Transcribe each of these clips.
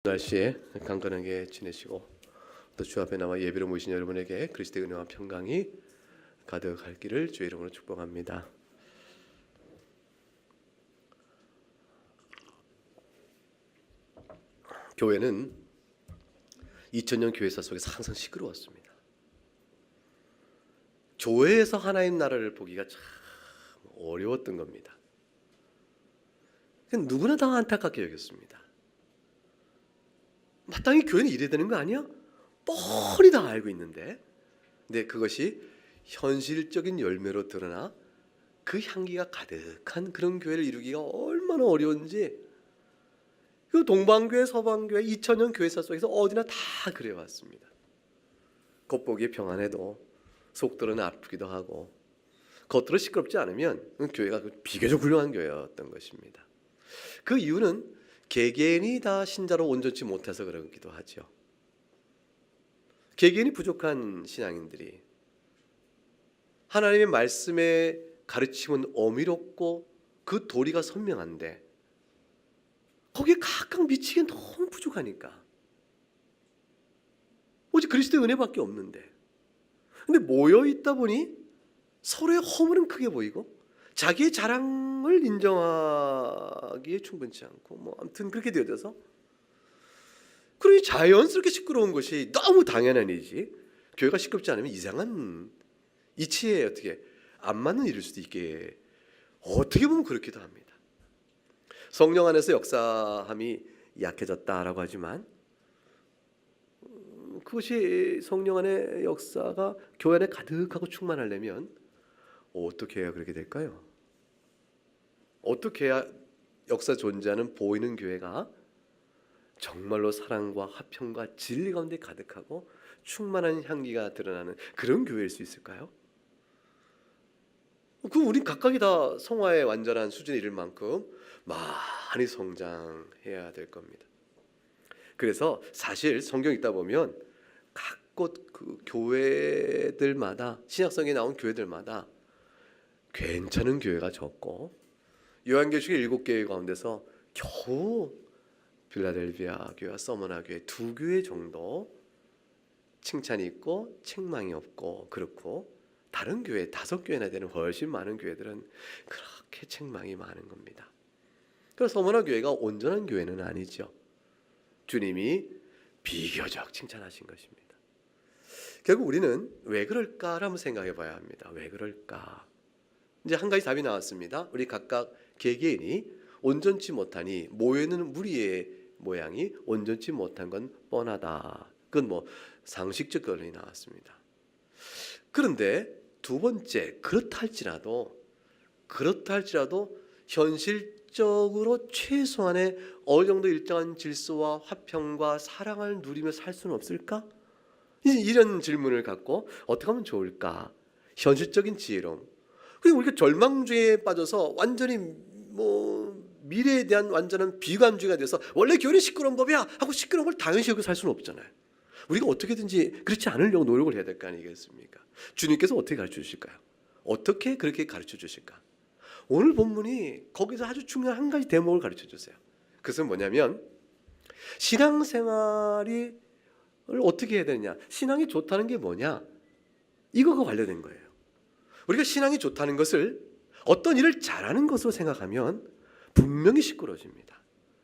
날씨에 강건하게 지내시고 또 주 앞에 나와 예배로 모이신 여러분에게 그리스도의 은혜와 평강이 가득할 길을 주의 이름으로 축복합니다. 교회는 2000년 교회사 속에서 항상 시끄러웠습니다. 교회에서 하나님 나라를 보기가 참 어려웠던 겁니다. 누구나 다 안타깝게 여겼습니다. 마땅히 교회는 이래야 되는 거 아니야? 뻔히 다 알고 있는데, 근데 그것이 현실적인 열매로 드러나 그 향기가 가득한 그런 교회를 이루기가 얼마나 어려운지, 그 동방교회, 서방교회, 2000년 교회사 속에서 어디나 다 그래왔습니다. 겉보기에 평안해도 속들은 아프기도 하고 겉으로 시끄럽지 않으면 교회가 비교적 훌륭한 교회였던 것입니다. 그 이유는 개개인이 다 신자로 온전치 못해서 그러기도 하죠. 개개인이 부족한 신앙인들이 하나님의 말씀의 가르침은 어미롭고 그 도리가 선명한데 거기에 각각 미치기엔 너무 부족하니까 오직 그리스도의 은혜밖에 없는데, 근데 모여있다 보니 서로의 허물은 크게 보이고 자기의 자랑을 인정하기에 충분치 않고 아무튼 그렇게 되어져서 그러니 자연스럽게 시끄러운 것이 너무 당연한 일이지, 교회가 시끄럽지 않으면 이상한 이치에 어떻게 안 맞는 일일 수도 있게, 어떻게 보면 그렇기도 합니다. 성령 안에서 역사함이 약해졌다라고 하지만 그것이 성령 안의 역사가 교회 안에 가득하고 충만하려면 어떻게 해야 그렇게 될까요? 어떻게 해야 역사 존재하는 보이는 교회가 정말로 사랑과 화평과 진리 가운데 가득하고 충만한 향기가 드러나는 그런 교회일 수 있을까요? 우린 각각이 다 성화의 완전한 수준에 이를 만큼 많이 성장해야 될 겁니다. 그래서 사실 성경 읽다 보면 각곳 그 교회들마다, 신약성경에 나온 교회들마다 괜찮은 교회가 적고, 요한계시록 7교회 가운데서 겨우 필라델비아 교회와 서머나 교회 2교회 정도 칭찬이 있고 책망이 없고 그렇고, 다른 교회 5교회나 되는 훨씬 많은 교회들은 그렇게 책망이 많은 겁니다. 그래서 서머나 교회가 온전한 교회는 아니죠. 주님이 비교적 칭찬하신 것입니다. 결국 우리는 왜 그럴까를 한번 생각해 봐야 합니다. 왜 그럴까? 이제 한 가지 답이 나왔습니다. 우리 각각 개개인이 온전치 못하니 모여있는 무리의 모양이 온전치 못한 건 뻔하다. 그건 상식적 결론이 나왔습니다. 그런데 두 번째, 그렇다 할지라도 현실적으로 최소한의 어느 정도 일정한 질서와 화평과 사랑을 누리며 살 수는 없을까? 이런 질문을 갖고 어떻게 하면 좋을까? 현실적인 지혜로움. 그리고 우리가 절망주의에 빠져서 완전히 미래에 대한 완전한 비관주의가 돼서 원래 교회는 시끄러운 법이야 하고 시끄러운 걸 당연시 여기고 살 수는 없잖아요. 우리가 어떻게든지 그렇지 않으려고 노력을 해야 될 거 아니겠습니까? 주님께서 어떻게 가르쳐 주실까요? 어떻게 그렇게 가르쳐 주실까? 오늘 본문이 거기서 아주 중요한 한 가지 대목을 가르쳐 주세요. 그것은 뭐냐면 신앙생활을 어떻게 해야 되느냐, 신앙이 좋다는 게 뭐냐, 이거가 관련된 거예요. 우리가 신앙이 좋다는 것을 어떤 일을 잘하는 것으로 생각하면 분명히 시끄러워집니다.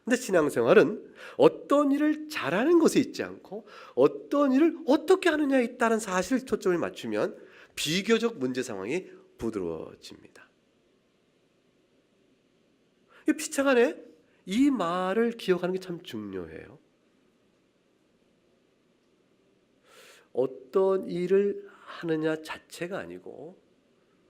근데 신앙생활은 어떤 일을 잘하는 것에 있지 않고 어떤 일을 어떻게 하느냐에 있다는 사실을 초점을 맞추면 비교적 문제 상황이 부드러워집니다. 피차간에 이 말을 기억하는 게 참 중요해요. 어떤 일을 하느냐 자체가 아니고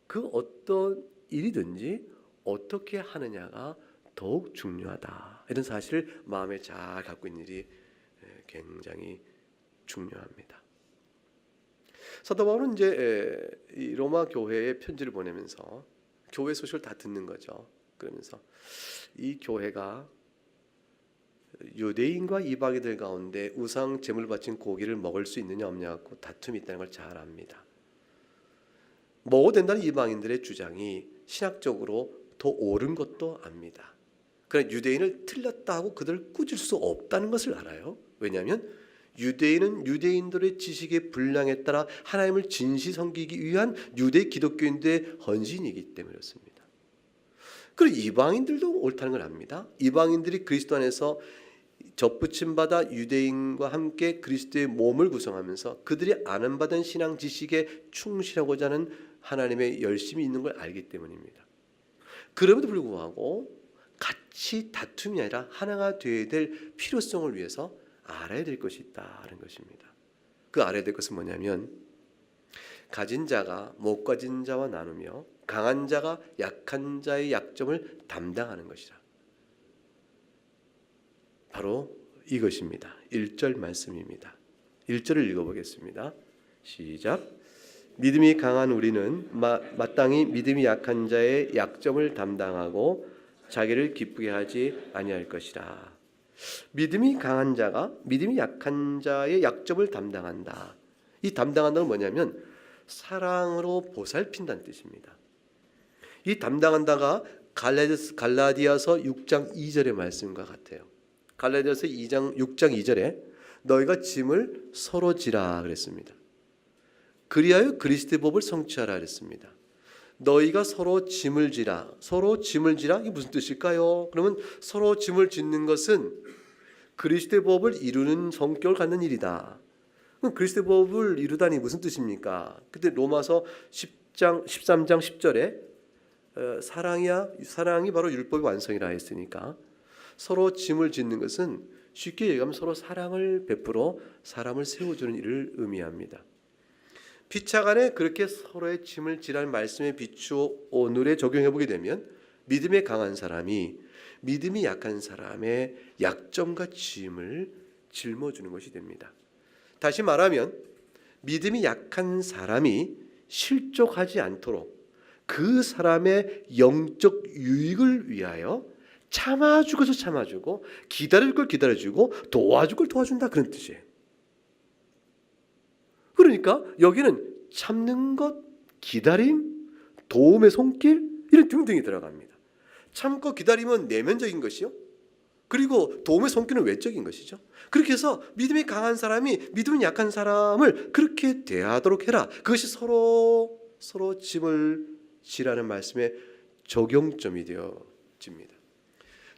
그 어떤 일이든지 어떻게 하느냐가 더욱 중요하다. 이런 사실을 마음에 잘 갖고 있는 일이 굉장히 중요합니다. 사도 바울은 이제 이 로마 교회에 편지를 보내면서 교회 소식을 다 듣는 거죠. 그러면서 이 교회가 유대인과 이방인들 가운데 우상 제물 바친 고기를 먹을 수 있느냐 없느냐 갖고 다툼이 있다는 걸 잘 압니다. 먹어도 된다는 이방인들의 주장이 신학적으로 더 옳은 것도 압니다. 그러나 유대인을 틀렸다 하고 그들을 꾸질 수 없다는 것을 알아요. 왜냐하면 유대인은 유대인들의 지식의 분량에 따라 하나님을 진시 섬기기 위한 유대 기독교인들의 헌신이기 때문에 그렇습니다. 그리고 이방인들도 옳다는 걸 압니다. 이방인들이 그리스도 안에서 접붙임받아 유대인과 함께 그리스도의 몸을 구성하면서 그들이 아는 받은 신앙 지식에 충실하고자 하는 하나님의 열심이 있는 걸 알기 때문입니다. 그럼에도 불구하고 같이 다툼이 아니라 하나가 되어야 될 필요성을 위해서 알아야 될 것이 있다는 것입니다. 그 알아야 될 것은 뭐냐면 가진 자가 못 가진 자와 나누며 강한 자가 약한 자의 약점을 담당하는 것이라. 바로 이것입니다. 1절 말씀입니다. 1절을 읽어보겠습니다. 시작. 믿음이 강한 우리는 마땅히 믿음이 약한 자의 약점을 담당하고 자기를 기쁘게 하지 아니할 것이라. 믿음이 강한 자가 믿음이 약한 자의 약점을 담당한다. 이 담당한다는 뭐냐면 사랑으로 보살핀다는 뜻입니다. 이 담당한다가 갈라디아서 6장 2절의 말씀과 같아요. 갈라디아서 6장 2절에 너희가 짐을 서로 지라 그랬습니다. 그리하여 그리스도의 법을 성취하라 그랬습니다. 너희가 서로 짐을 지라. 서로 짐을 지라? 이게 무슨 뜻일까요? 그러면 서로 짐을 짓는 것은 그리스도의 법을 이루는 성격을 갖는 일이다. 그럼 그리스도의 법을 이루다니 무슨 뜻입니까? 그때 로마서 13장 10절에 사랑이 바로 율법의 완성이라 했으니까 서로 짐을 짓는 것은 쉽게 얘기하면 서로 사랑을 베풀어 사람을 세워주는 일을 의미합니다. 피차간에 그렇게 서로의 짐을 지라는 말씀에 비추어 오늘에 적용해 보게 되면 믿음에 강한 사람이 믿음이 약한 사람의 약점과 짐을 짊어주는 것이 됩니다. 다시 말하면 믿음이 약한 사람이 실족하지 않도록 그 사람의 영적 유익을 위하여 참아주고서 참아주고 기다릴 걸 기다려주고 도와줄 걸 도와준다 그런 뜻이에요. 그러니까 여기는 참는 것, 기다림, 도움의 손길 이런 등등이 들어갑니다. 참고 기다림은 내면적인 것이요. 그리고 도움의 손길은 외적인 것이죠. 그렇게 해서 믿음이 강한 사람이 믿음이 약한 사람을 그렇게 대하도록 해라. 그것이 서로 짐을 지라는 말씀의 적용점이 되어집니다.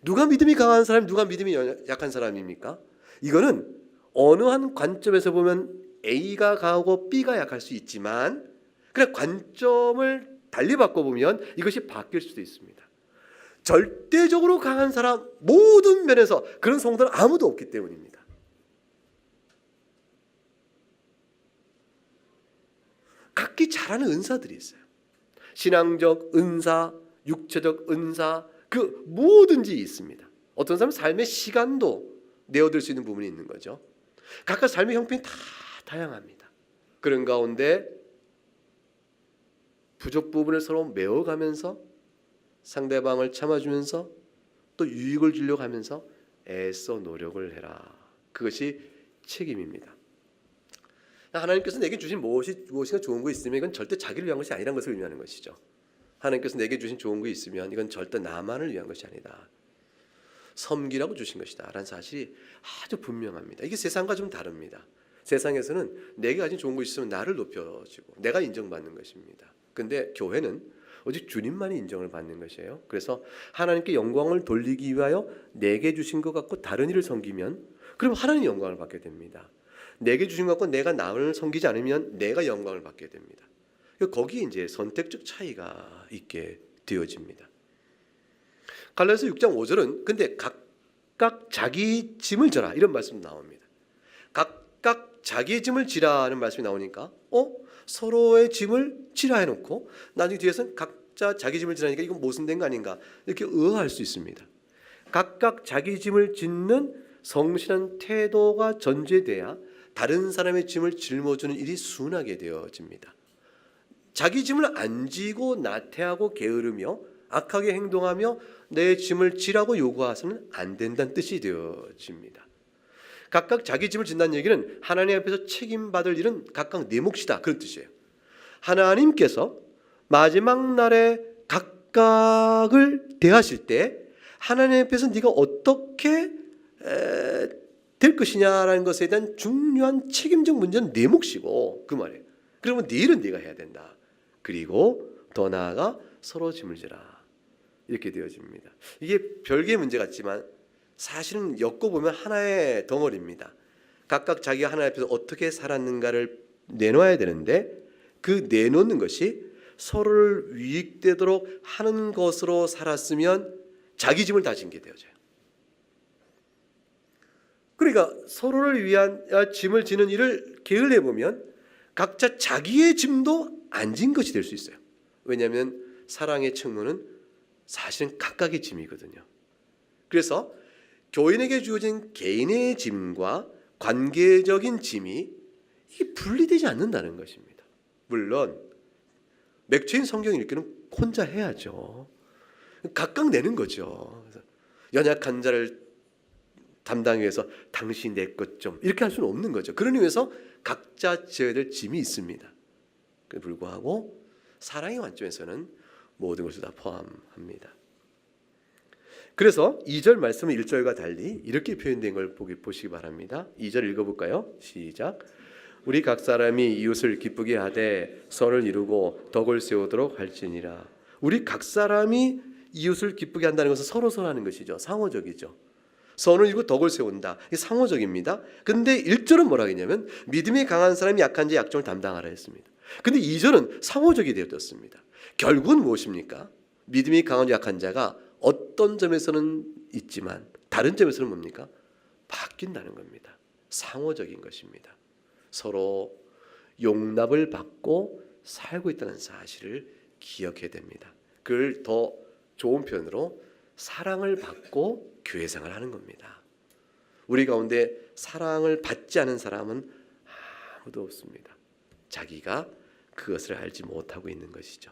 누가 믿음이 강한 사람, 누가 믿음이 약한 사람입니까? 이거는 어느 한 관점에서 보면 A가 강하고 B가 약할 수 있지만 그냥 관점을 달리 바꿔보면 이것이 바뀔 수도 있습니다. 절대적으로 강한 사람 모든 면에서 그런 성도는 아무도 없기 때문입니다. 각기 잘하는 은사들이 있어요. 신앙적 은사, 육체적 은사 그 뭐든지 있습니다. 어떤 사람은 삶의 시간도 내어들 수 있는 부분이 있는 거죠. 각각 삶의 형편이 다 다양합니다. 그런 가운데 부족 부분을 서로 메워가면서 상대방을 참아주면서 또 유익을 주려고 하면서 애써 노력을 해라. 그것이 책임입니다. 하나님께서 내게 주신 무엇이가 좋은 거 있으면 이건 절대 자기를 위한 것이 아니라는 것을 의미하는 것이죠. 하나님께서 내게 주신 좋은 거 있으면 이건 절대 나만을 위한 것이 아니다. 섬기라고 주신 것이다 라는 사실이 아주 분명합니다. 이게 세상과 좀 다릅니다. 세상에서는 내게 가진 좋은 것이 있으면 나를 높여주고 내가 인정받는 것입니다. 근데 교회는 오직 주님만이 인정을 받는 것이에요. 그래서 하나님께 영광을 돌리기 위하여 내게 주신 것 갖고 다른 일을 섬기면 그럼 하나님 영광을 받게 됩니다. 내게 주신 것 갖고 내가 남을 섬기지 않으면 내가 영광을 받게 됩니다. 거기에 이제 선택적 차이가 있게 되어집니다. 갈라디아서 6장 5절은 근데 각각 자기 짐을 져라 이런 말씀 나옵니다. 각각 자기의 짐을 지라는 말씀이 나오니까 서로의 짐을 지라 해놓고 나중에 뒤에서는 각자 자기 짐을 지라니까 이건 모순된 거 아닌가 이렇게 의아할 수 있습니다. 각각 자기 짐을 짓는 성실한 태도가 전제돼야 다른 사람의 짐을 짊어주는 일이 순하게 되어집니다. 자기 짐을 안 지고 나태하고 게으르며 악하게 행동하며 내 짐을 지라고 요구해서는 안 된다는 뜻이 되어집니다. 각각 자기 짐을 진다는 얘기는 하나님 앞에서 책임받을 일은 각각 내 몫이다 그런 뜻이에요. 하나님께서 마지막 날에 각각을 대하실 때 하나님 앞에서 네가 어떻게 될 것이냐라는 것에 대한 중요한 책임적 문제는 네 몫이고 그 말이에요. 그러면 네 일은 네가 해야 된다. 그리고 더 나아가 서로 짐을 지라. 이렇게 되어집니다. 이게 별개의 문제 같지만 사실은 엮어보면 하나의 덩어리입니다. 각각 자기가 하나님 앞에서 어떻게 살았는가를 내놓아야 되는데 그 내놓는 것이 서로를 유익되도록 하는 것으로 살았으면 자기 짐을 다 지게 되어져요. 그러니까 서로를 위한 짐을 지는 일을 게을리해 보면 각자 자기의 짐도 안 진 것이 될 수 있어요. 왜냐하면 사랑의 측면은 사실은 각각의 짐이거든요. 그래서 교인에게 주어진 개인의 짐과 관계적인 짐이 이게 분리되지 않는다는 것입니다. 물론 맥주인 성경 읽기는 혼자 해야죠. 각각 내는 거죠. 연약한 자를 담당하기 위해서 당신 내 것 좀 이렇게 할 수는 없는 거죠. 그런 의미에서 각자 져야 될 짐이 있습니다. 그에 불구하고 사랑의 관점에서는 모든 것을 다 포함합니다. 그래서 2절 말씀은 1절과 달리 이렇게 표현된 걸 보시기 바랍니다. 2절 읽어볼까요? 시작. 우리 각 사람이 이웃을 기쁘게 하되 선을 이루고 덕을 세우도록 할지니라. 우리 각 사람이 이웃을 기쁘게 한다는 것은 서로 선하는 것이죠. 상호적이죠. 선을 이루고 덕을 세운다. 이게 상호적입니다. 근데 1절은 뭐라고 했냐면 믿음이 강한 사람이 약한 자의 약점을 담당하라 했습니다. 근데 2절은 상호적이 되어졌습니다. 결국은 무엇입니까? 믿음이 강한 약한 자가 어떤 점에서는 있지만 다른 점에서는 뭡니까? 바뀐다는 겁니다. 상호적인 것입니다. 서로 용납을 받고 살고 있다는 사실을 기억해야 됩니다. 그걸 더 좋은 표현으로 사랑을 받고 교회생활을 하는 겁니다. 우리 가운데 사랑을 받지 않은 사람은 아무도 없습니다. 자기가 그것을 알지 못하고 있는 것이죠.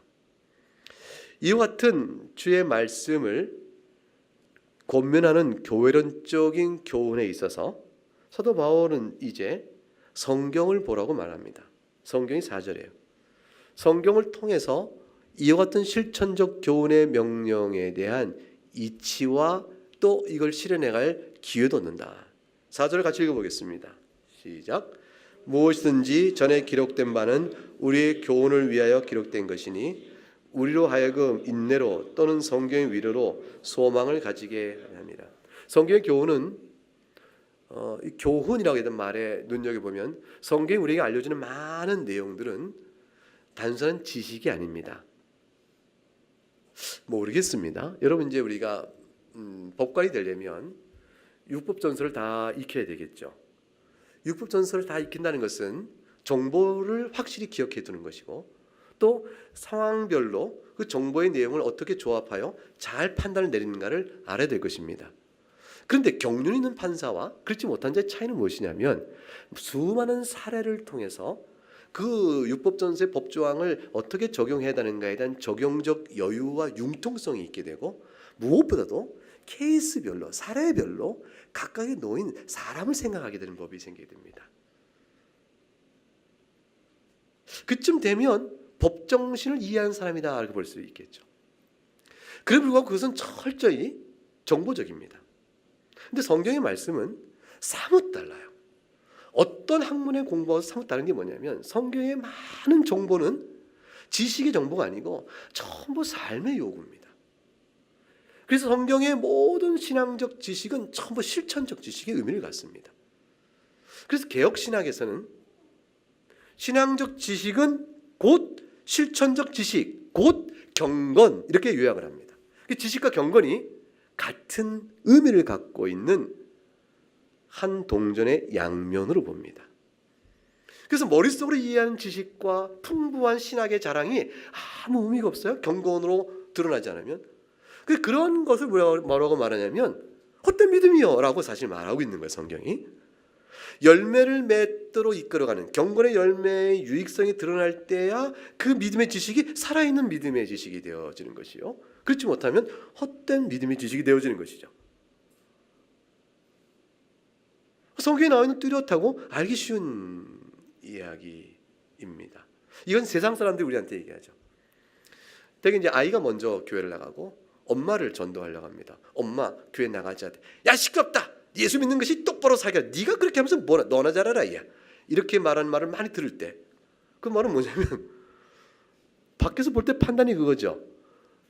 이와 같은 주의 말씀을 권면하는 교회론적인 교훈에 있어서 사도 바울은 이제 성경을 보라고 말합니다. 성경이 4절이에요. 성경을 통해서 이와 같은 실천적 교훈의 명령에 대한 이치와 또 이걸 실현해갈 기회도 얻는다. 4절을 같이 읽어보겠습니다. 시작. 무엇이든지 전에 기록된 바는 우리의 교훈을 위하여 기록된 것이니 우리로 하여금 인내로 또는 성경의 위로로 소망을 가지게 합니다. 성경의 교훈은 교훈이라고 하는 말에 눈여겨보면 성경이 우리에게 알려주는 많은 내용들은 단순한 지식이 아닙니다. 모르겠습니다. 여러분 이제 우리가 법관이 되려면 율법전서를 다 익혀야 되겠죠. 율법전서를 다 익힌다는 것은 정보를 확실히 기억해 두는 것이고 또 상황별로 그 정보의 내용을 어떻게 조합하여 잘 판단을 내리는가를 알아야 될 것입니다. 그런데 경륜 있는 판사와 그렇지 못한 자의 차이는 무엇이냐면 수많은 사례를 통해서 그 율법전서의 법조항을 어떻게 적용해야 되는가에 대한 적용적 여유와 융통성이 있게 되고 무엇보다도 케이스별로 사례별로 각각의 놓인 사람을 생각하게 되는 법이 생기게 됩니다. 그쯤 되면 법정신을 이해하는 사람이다 이렇게 볼 수 있겠죠. 그럼에도 불구하고 그것은 철저히 정보적입니다. 근데 성경의 말씀은 사뭇 달라요. 어떤 학문의 공부와 사뭇 다른 게 뭐냐면 성경의 많은 정보는 지식의 정보가 아니고 전부 삶의 요구입니다. 그래서 성경의 모든 신앙적 지식은 전부 실천적 지식의 의미를 갖습니다. 그래서 개혁신학에서는 신앙적 지식은 곧 실천적 지식, 곧 경건 이렇게 요약을 합니다. 지식과 경건이 같은 의미를 갖고 있는 한 동전의 양면으로 봅니다. 그래서 머릿속으로 이해하는 지식과 풍부한 신학의 자랑이 아무 의미가 없어요. 경건으로 드러나지 않으면. 그런 것을 뭐라고 말하냐면 헛된 믿음이요 라고 사실 말하고 있는 거예요. 성경이. 열매를 맺도록 이끌어가는 경건의 열매의 유익성이 드러날 때야 그 믿음의 지식이 살아있는 믿음의 지식이 되어지는 것이요. 그렇지 못하면 헛된 믿음의 지식이 되어지는 것이죠. 성경에 나와 있는 뚜렷하고 알기 쉬운 이야기입니다. 이건 세상 사람들이 우리한테 얘기하죠. 되게 이제 아이가 먼저 교회를 나가고 엄마를 전도하려고 합니다. 엄마 교회 나가자. 야 시끄럽다. 예수 믿는 것이 똑바로 살게. 네가 그렇게 하면서 뭐나 너나 잘하라 야. 이렇게 말하는 말을 많이 들을 때 그 말은 뭐냐면 밖에서 볼 때 판단이 그거죠.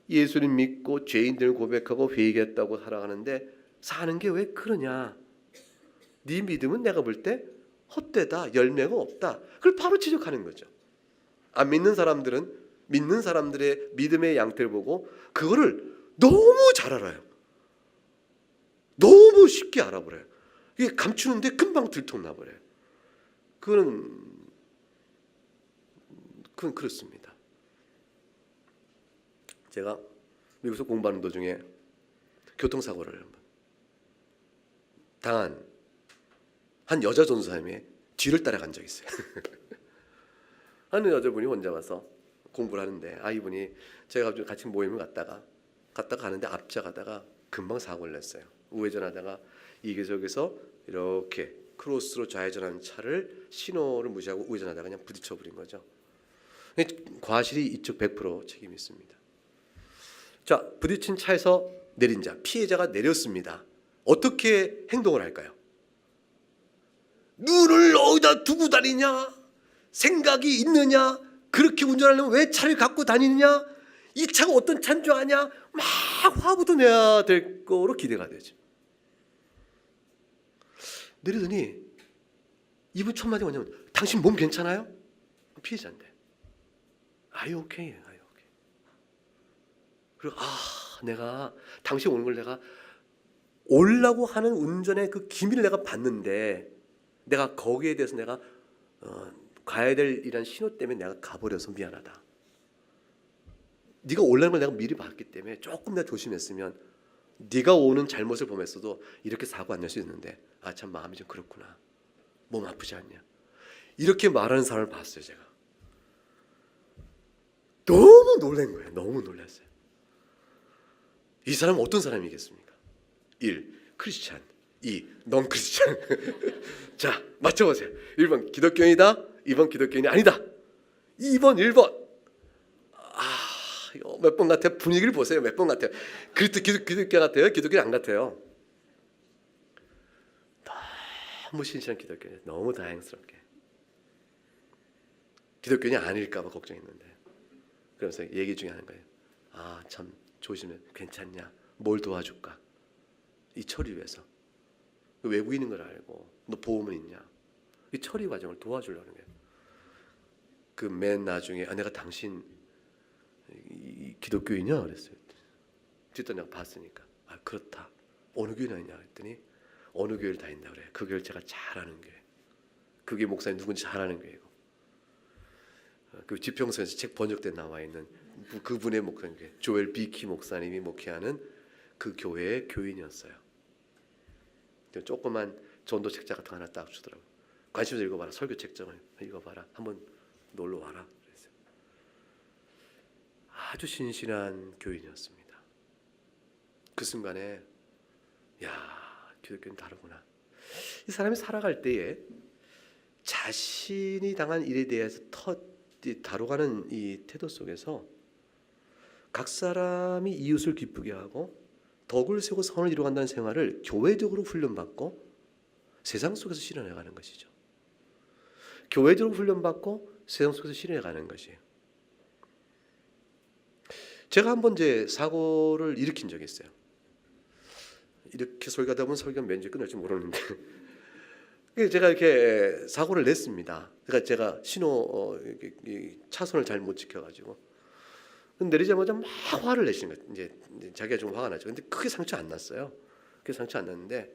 예수님 믿고 죄인들 고백하고 회개했다고 살아가는데 사는 게 왜 그러냐. 네 믿음은 내가 볼 때 헛되다. 열매가 없다. 그걸 바로 지적하는 거죠. 안 믿는 사람들은 믿는 사람들의 믿음의 양태를 보고 그거를 너무 잘 알아요. 너무 쉽게 알아버려요. 이게 감추는데 금방 들통나버려요. 그건 그렇습니다. 제가 미국에서 공부하는 도중에 교통사고를 당한 한 여자 전도사님의 뒤를 따라간 적이 있어요. 하는 여자분이 혼자 와서 공부를 하는데 이분이 제가 같이 모임을 갔다가 가는데 앞차가다가 금방 사고를 냈어요. 우회전하다가 이계적에서 이렇게 크로스로 좌회전하는 차를 신호를 무시하고 우회전하다가 그냥 부딪혀버린 거죠. 과실이 이쪽 100% 책임이 있습니다. 자, 부딪힌 차에서 내린 자, 피해자가 내렸습니다. 어떻게 행동을 할까요? 눈을 어디다 두고 다니냐? 생각이 있느냐? 그렇게 운전하려면 왜 차를 갖고 다니느냐? 이 차가 어떤 차인 줄 아냐? 막 화부터 내야 될 거로 기대가 되죠. 내리더니 이분 첫 마디가 뭐냐면 당신 몸 괜찮아요? 피해자인데 Are you okay? Are you okay? 그리고 내가 당신 오는 걸 내가 오려고 하는 운전의 그 기미를 내가 봤는데 내가 거기에 대해서 내가 가야 될 이란 신호 때문에 내가 가버려서 미안하다. 네가 오려는 걸 내가 미리 봤기 때문에 조금 내가 조심했으면 네가 오는 잘못을 보면서도 이렇게 사고 안 날 수 있는데 참 마음이 좀 그렇구나. 몸 아프지 않냐. 이렇게 말하는 사람을 봤어요. 제가 너무 놀란 거예요. 너무 놀랐어요. 이 사람은 어떤 사람이겠습니까? 1. 크리스찬. 2. 넌 크리스찬. 자, 맞춰보세요. 1번 기독교인이다. 2번 기독교인이 아니다. 2번 1번. 이거 몇 번 같아요? 분위기를 보세요. 몇 번 같아요? 기독교 같아요? 기독교 안 같아요? 너무 신실한 기독교인. 너무 다행스럽게. 기독교인이 아닐까 봐 걱정했는데. 그러면서 얘기 중에 하는 거예요. 참 조심해. 괜찮냐? 뭘 도와줄까? 이 처리 위해서. 외국인인 걸 알고 너 보험은 있냐? 이 처리 과정을 도와주려는 거예요. 그 맨 나중에 내가 당신 기독교인이냐? 그랬어요. 뒤에 내가 봤으니까 그렇다. 어느 교회 다니냐? 그랬더니 어느 교회를 다닌다 그래. 그 교회를 제가 잘 아는 교회. 그게 목사님 누군지 잘 아는 교회고. 그 지평선에서 책 번역된 나와 있는 그분의 목사님 조엘 비키 목사님이 목회하는 그 교회의 교인이었어요. 조그만 전도 책자 같은 거 하나 딱 주더라고요. 관심을 읽어봐라. 설교 책정을 읽어봐라. 한번 놀러 와라. 그랬어요. 아주 신실한 교인이었습니다. 그 순간에 기독교는 다르구나. 이 사람이 살아갈 때에 자신이 당한 일에 대해서 다뤄가는 이 태도 속에서 각 사람이 이웃을 기쁘게 하고 덕을 세우고 선을 이루어간다는 생활을 교회적으로 훈련받고 세상 속에서 실현해가는 것이죠. 교회적으로 훈련받고 세상 속에서 실현해가는 것이에요. 제가 한번 이제 사고를 일으킨 적이 있어요. 이렇게 설교하다 보면 설교가 몇 년 끝날지 모르는데 제가 이렇게 사고를 냈습니다. 그러니까 제가 신호 차선을 잘 못 지켜가지고 내리자마자 막 화를 내시는 거예요. 이제 자기가 좀 화가 나죠. 근데 크게 상처 안 났어요. 크게 상처 안 났는데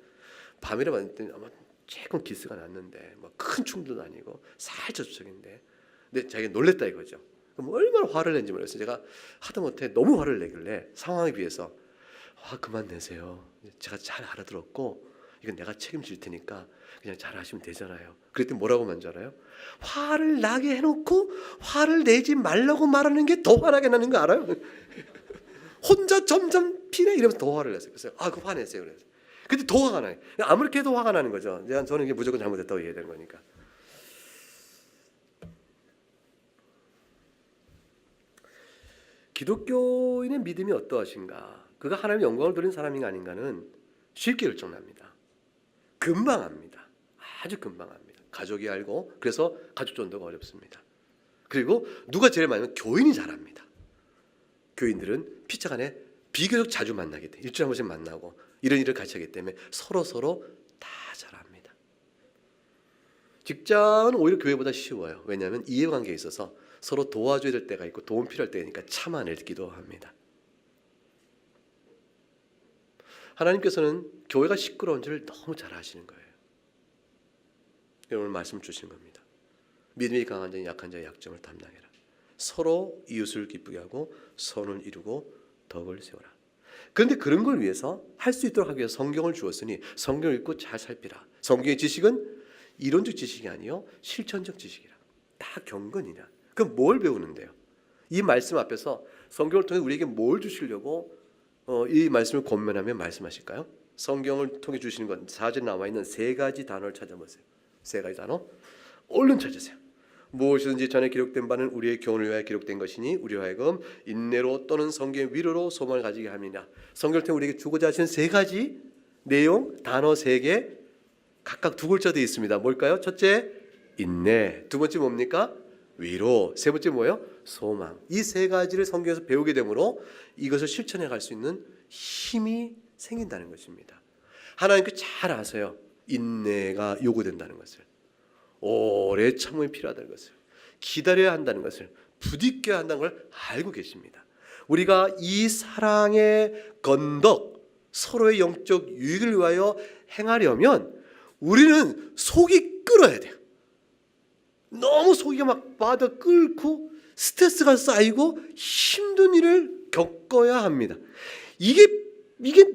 밤이라 봤더니 아마 조금 기스가 났는데 뭐 큰 충돌도 아니고 살짝 접촉인데 근데 자기가 놀랬다 이거죠. 그럼 얼마나 화를 낸지 모르겠어요. 제가 하다못해 너무 화를 내길래 상황에 비해서 화 그만 내세요. 제가 잘 알아들었고 이건 내가 책임질 테니까 그냥 잘 하시면 되잖아요. 그랬더니 뭐라고 하는 줄 알아요? 화를 나게 해놓고 화를 내지 말라고 말하는 게 더 화나게 나는 거 알아요? 혼자 점점 피네 이러면서 더 화를 냈어요. 그래서 그 화내세요. 그래서 근데 더 화가 나요. 아무렇게 해도 화가 나는 거죠. 저는 이게 무조건 잘못했다고 이해되는 거니까. 기독교인의 믿음이 어떠하신가? 그가 하나님의 영광을 돌리는 사람인가 아닌가는 쉽게 결정납니다. 금방 합니다. 아주 금방 합니다. 가족이 알고, 그래서 가족 전도가 어렵습니다. 그리고 누가 제일 많이 하면 교인이 잘합니다. 교인들은 피차간에 비교적 자주 만나게 돼. 일주일에 한 번씩 만나고 이런 일을 같이 하기 때문에 서로 다 잘합니다. 직장은 오히려 교회보다 쉬워요. 왜냐하면 이해관계에 있어서 서로 도와줘야 될 때가 있고 도움 필요할 때니까 참아내기도 합니다. 하나님께서는 교회가 시끄러운 줄을 너무 잘 아시는 거예요. 오늘 말씀 주신 겁니다. 믿음이 강한 자는 약한 자의 약점을 담당해라. 서로 이웃을 기쁘게 하고 선을 이루고 덕을 세워라. 그런데 그런 걸 위해서 할 수 있도록 하기 위해서 성경을 주었으니 성경을 읽고 잘 살피라. 성경의 지식은 이론적 지식이 아니요 실천적 지식이라. 다 경건이라. 그럼 뭘 배우는데요? 이 말씀 앞에서 성경을 통해 우리에게 뭘 주시려고 이 말씀을 권면하며 말씀하실까요? 성경을 통해 주시는 건 4절에 나와 있는 세 가지 단어를 찾아보세요. 세 가지 단어 얼른 찾으세요. 무엇이든지 전에 기록된 바는 우리의 교훈을 위하여 기록된 것이니 우리로 하여금 인내로 또는 성경의 위로로 소망을 가지게 함이라. 성경을 통해 우리에게 주고자 하시는 세 가지 내용, 단어 세 개 각각 두 글자 되어 있습니다. 뭘까요? 첫째 인내, 두 번째 뭡니까? 위로, 세 번째 뭐예요? 소망. 이 세 가지를 성경에서 배우게 되므로 이것을 실천해 갈 수 있는 힘이 생긴다는 것입니다. 하나님께 잘 아세요. 인내가 요구된다는 것을, 오래 참음이 필요하다는 것을, 기다려야 한다는 것을, 부딪혀야 한다는 걸 알고 계십니다. 우리가 이 사랑의 건덕, 서로의 영적 유익을 위하여 행하려면 우리는 속이 끓어야 돼요. 너무 속이 막 빠져 끓고 스트레스가 쌓이고 힘든 일을 겪어야 합니다. 이게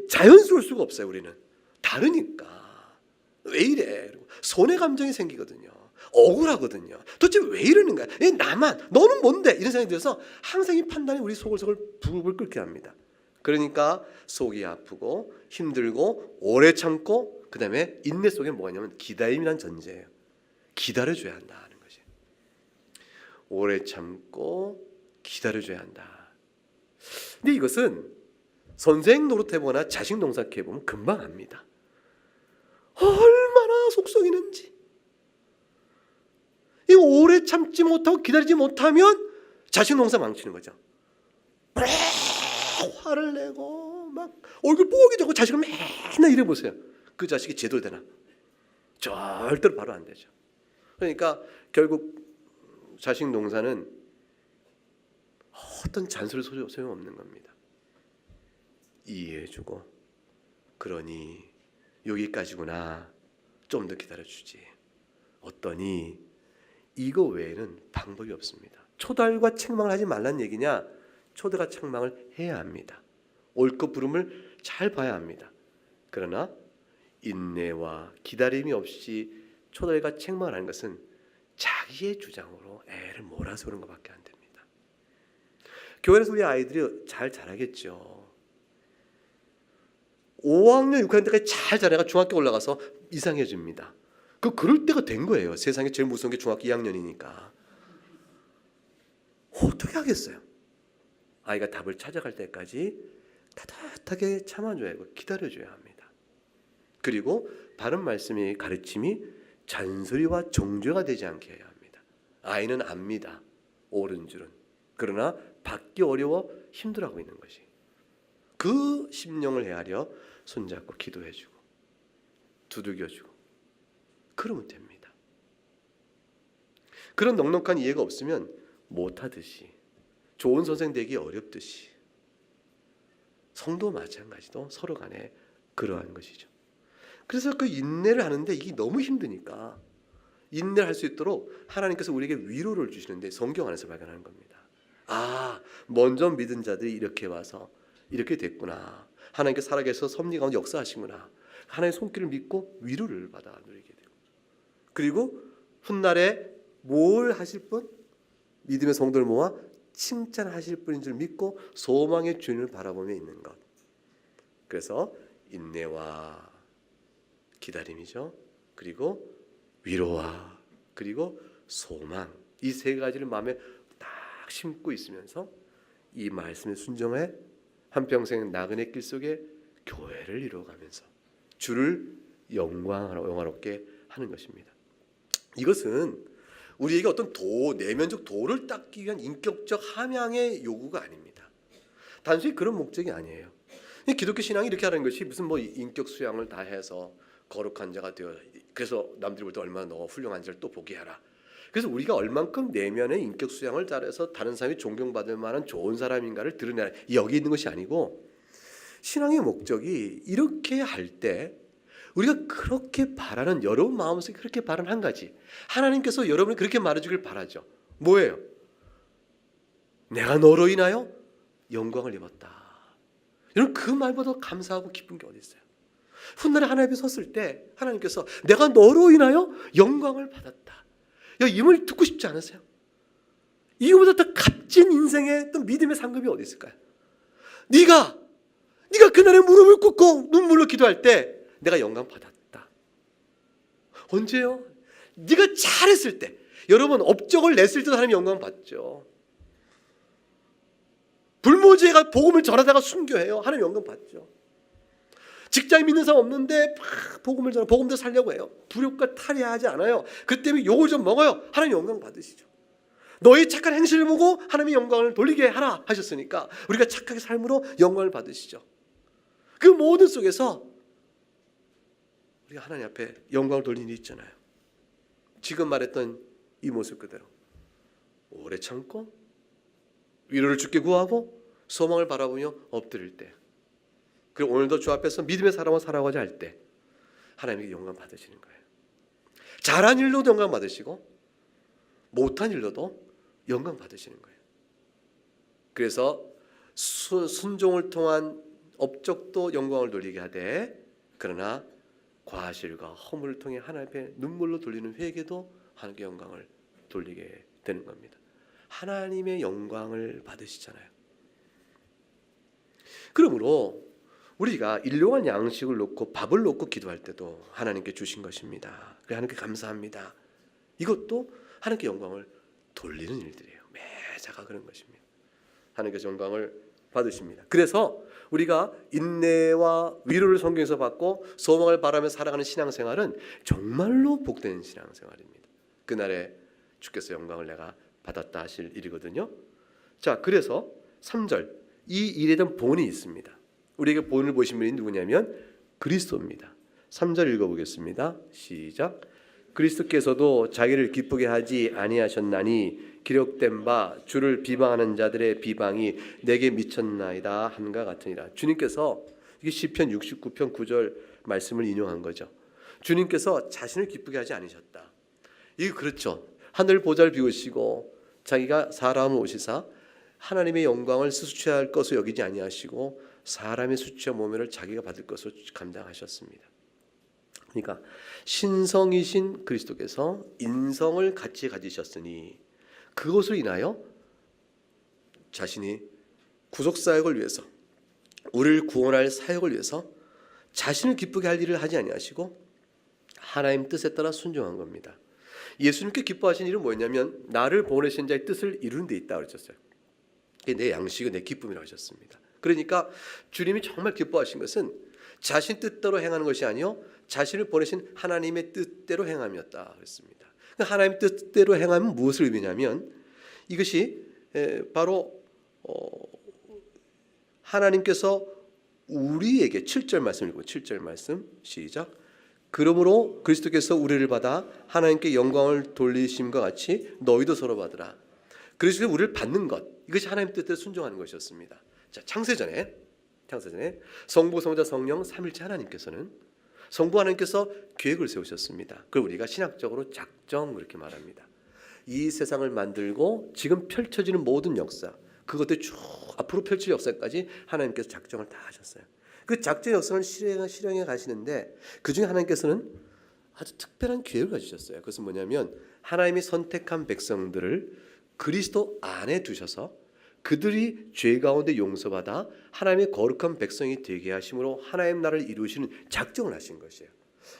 자연스러울 수가 없어요. 우리는 다르니까. 왜 이래? 손해 감정이 생기거든요. 억울하거든요. 도대체 왜 이러는 거야? 나만, 너는 뭔데? 이런 생각이 들어서 항상 이 판단이 우리 속을 부글부글 끓게 합니다. 그러니까 속이 아프고 힘들고 오래 참고, 그 다음에 인내 속에 뭐가 있냐면 기다림이란 전제예요. 기다려줘야 한다는 것이. 오래 참고 기다려줘야 한다. 근데 이것은 선생 노릇해보거나 자식 농사해보면 금방 압니다. 얼마나 속썩이는지. 이거 오래 참지 못하고 기다리지 못하면 자식 농사 망치는 거죠. 화를 내고 막 얼굴 뽀개지고 자식을 맨날 이래 보세요. 그 자식이 제대로 되나? 절대로 바로 안 되죠. 그러니까 결국 자식 농사는 어떤 잔소리 소용없는 겁니다. 이해해주고, 그러니 여기까지구나, 좀 더 기다려주지, 어떠니, 이거 외에는 방법이 없습니다. 초달과 책망을 하지 말란 얘기냐? 초달과 책망을 해야 합니다. 옳고 부름을 잘 봐야 합니다. 그러나 인내와 기다림이 없이 초달과 책망을 하는 것은 자기의 주장으로 애를 몰아서 그런 것밖에 안 됩니다. 교회에서 우리 아이들이 잘 자라겠죠. 5학년, 6학년 때까지 잘 자라가 중학교 올라가서 이상해집니다. 그럴 때가 된 거예요. 세상에 제일 무서운 게 중학교 2학년이니까. 어떻게 하겠어요? 아이가 답을 찾아갈 때까지 따뜻하게 참아줘야 하고 기다려줘야 합니다. 그리고 바른 말씀의 가르침이 잔소리와 정죄가 되지 않게 해야 합니다. 아이는 압니다. 옳은 줄은. 그러나 받기 어려워 힘들어하고 있는 것이. 그 심령을 헤아려 손잡고 기도해주고 두들겨주고 그러면 됩니다. 그런 넉넉한 이해가 없으면 못하듯이, 좋은 선생 되기 어렵듯이, 성도 마찬가지도 서로 간에 그러한 것이죠. 그래서 그 인내를 하는데 이게 너무 힘드니까 인내를 할 수 있도록 하나님께서 우리에게 위로를 주시는데 성경 안에서 발견하는 겁니다. 아, 먼저 믿은 자들이 이렇게 와서 이렇게 됐구나. 하나님께 살아계셔서 섭리 가운데 역사하시구나. 하나님의 손길을 믿고 위로를 받아 누리게 되고, 그리고 훗날에 뭘 하실 분? 믿음의 성도를 모아 칭찬하실 분인 줄 믿고 소망의 주님을 바라보며 있는 것. 그래서 인내와 기다림이죠. 그리고 위로와 그리고 소망, 이 세 가지를 마음에 딱 심고 있으면서 이 말씀에 순종해 한평생 나그네 길 속에 교회를 이루어가면서 주를 영화롭게 하는 것입니다. 이것은 우리에게 어떤 내면적 도를 닦기 위한 인격적 함양의 요구가 아닙니다. 단순히 그런 목적이 아니에요. 기독교 신앙이 이렇게 하는 것이 무슨 인격 수양을 다 해서 거룩한 자가 되어 그래서 남들이 볼 때 얼마나 너 훌륭한 자를 또 보게 하라. 그래서 우리가 얼만큼 내면의 인격 수양을 잘해서 다른 사람이 존경받을 만한 좋은 사람인가를 드러내라. 여기 있는 것이 아니고 신앙의 목적이 이렇게 할 때 우리가 그렇게 바라는 여러분 마음속에 그렇게 바라는 한 가지 하나님께서 여러분이 그렇게 말해주길 바라죠. 뭐예요? 내가 너로 인하여 영광을 입었다. 여러분 그 말보다 감사하고 기쁜 게 어디 있어요? 훗날에 하나님 앞에 섰을 때 하나님께서 내가 너로 인하여 영광을 받았다. 이 말 듣고 싶지 않으세요? 이거보다 더 값진 인생의 또 믿음의 상급이 어디 있을까요? 네가 그날에 무릎을 꿇고 눈물로 기도할 때 내가 영광 받았다. 언제요? 네가 잘했을 때. 여러분 업적을 냈을 때도 하나님 영광 받죠. 불모지가 복음을 전하다가 순교해요. 하나님 영광 받죠. 직장 믿는 사람 없는데 막 복음도 살려고 해요. 불효과 탈의하지 않아요. 그 때문에 욕을 좀 먹어요. 하나님 영광 받으시죠. 너의 착한 행실을 보고 하나님의 영광을 돌리게 하라 하셨으니까 우리가 착하게 삶으로 영광을 받으시죠. 그 모든 속에서 우리가 하나님 앞에 영광을 돌리는 일 있잖아요. 지금 말했던 이 모습 그대로 오래 참고 위로를 주께 구하고 소망을 바라보며 엎드릴 때, 그리고 오늘도 주 앞에서 믿음의 사람으로 살아가자 할 때 하나님께 영광 받으시는 거예요. 잘한 일로도 영광 받으시고 못한 일로도 영광 받으시는 거예요. 그래서 순종을 통한 업적도 영광을 돌리게 하되, 그러나 과실과 허물을 통해 하나님 앞에 눈물로 돌리는 회개도 하나님께 영광을 돌리게 되는 겁니다. 하나님의 영광을 받으시잖아요. 그러므로 우리가 일용할 양식을 놓고 밥을 놓고 기도할 때도 하나님께 주신 것입니다. 하나님께 감사합니다. 이것도 하나님께 영광을 돌리는 일들이에요. 매사가 그런 것입니다. 하나님께서 영광을 받으십니다. 그래서 우리가 인내와 위로를 성경에서 받고 소망을 바라며 살아가는 신앙생활은 정말로 복된 신앙생활입니다. 그날에 주께서 영광을 내가 받았다 하실 일이거든요. 자, 그래서 3절 이 일에 대한 본이 있습니다. 우리에게 본을 보신 분이 누구냐면 그리스도입니다. 3절 읽어보겠습니다. 시작. 그리스도께서도 자기를 기쁘게 하지 아니하셨나니 기록된 바 주를 비방하는 자들의 비방이 내게 미쳤나이다 함과 같으니라. 주님께서 이게 시편 69편 9절 말씀을 인용한 거죠. 주님께서 자신을 기쁘게 하지 않으셨다. 이게 그렇죠. 하늘 보좌를 비우시고 자기가 사람을 오시사 하나님의 영광을 스스로 취할 것으로 여기지 아니하시고 사람의 수치와 모면을 자기가 받을 것으로 감당하셨습니다. 그러니까 신성이신 그리스도께서 인성을 같이 가지셨으니 그것으로 인하여 자신이 구속 사역을 위해서, 우리를 구원할 사역을 위해서 자신을 기쁘게 할 일을 하지 아니하시고 하나님 뜻에 따라 순종한 겁니다. 예수님께 기뻐하신 일은 뭐였냐면 나를 보내신 자의 뜻을 이루는 데 있다 그러셨어요. 내 양식은 내 기쁨이라고 하셨습니다. 그러니까 주님이 정말 기뻐하신 것은 자신 뜻대로 행하는 것이 아니요 자신을 보내신 하나님의 뜻대로 행함이었다 그랬습니다. 하나님 뜻대로 행하면 무엇을 의미냐면 이것이 바로 하나님께서 우리에게 7절 말씀 읽고 7절 말씀 시작. 그러므로 그리스도께서 우리를 받아 하나님께 영광을 돌리심과 같이 너희도 서로 받으라. 그리스도께서 우리를 받는 것, 이것이 하나님 뜻대로 순종하는 것이었습니다. 자, 창세전에 성부, 성자, 성령 삼일체 하나님께서는 성부 하나님께서 계획을 세우셨습니다. 그걸 우리가 신학적으로 작정 그렇게 말합니다. 이 세상을 만들고 지금 펼쳐지는 모든 역사, 그것들 쭉 앞으로 펼칠 역사까지 하나님께서 작정을 다 하셨어요. 그 작정 역사를 실행해 가시는데 그중에 하나님께서는 아주 특별한 계획을 가지셨어요. 그것은 뭐냐면 하나님이 선택한 백성들을 그리스도 안에 두셔서 그들이 죄 가운데 용서받아 하나님의 거룩한 백성이 되게 하심으로 하나님 나라를 이루시는 작정을 하신 것이에요.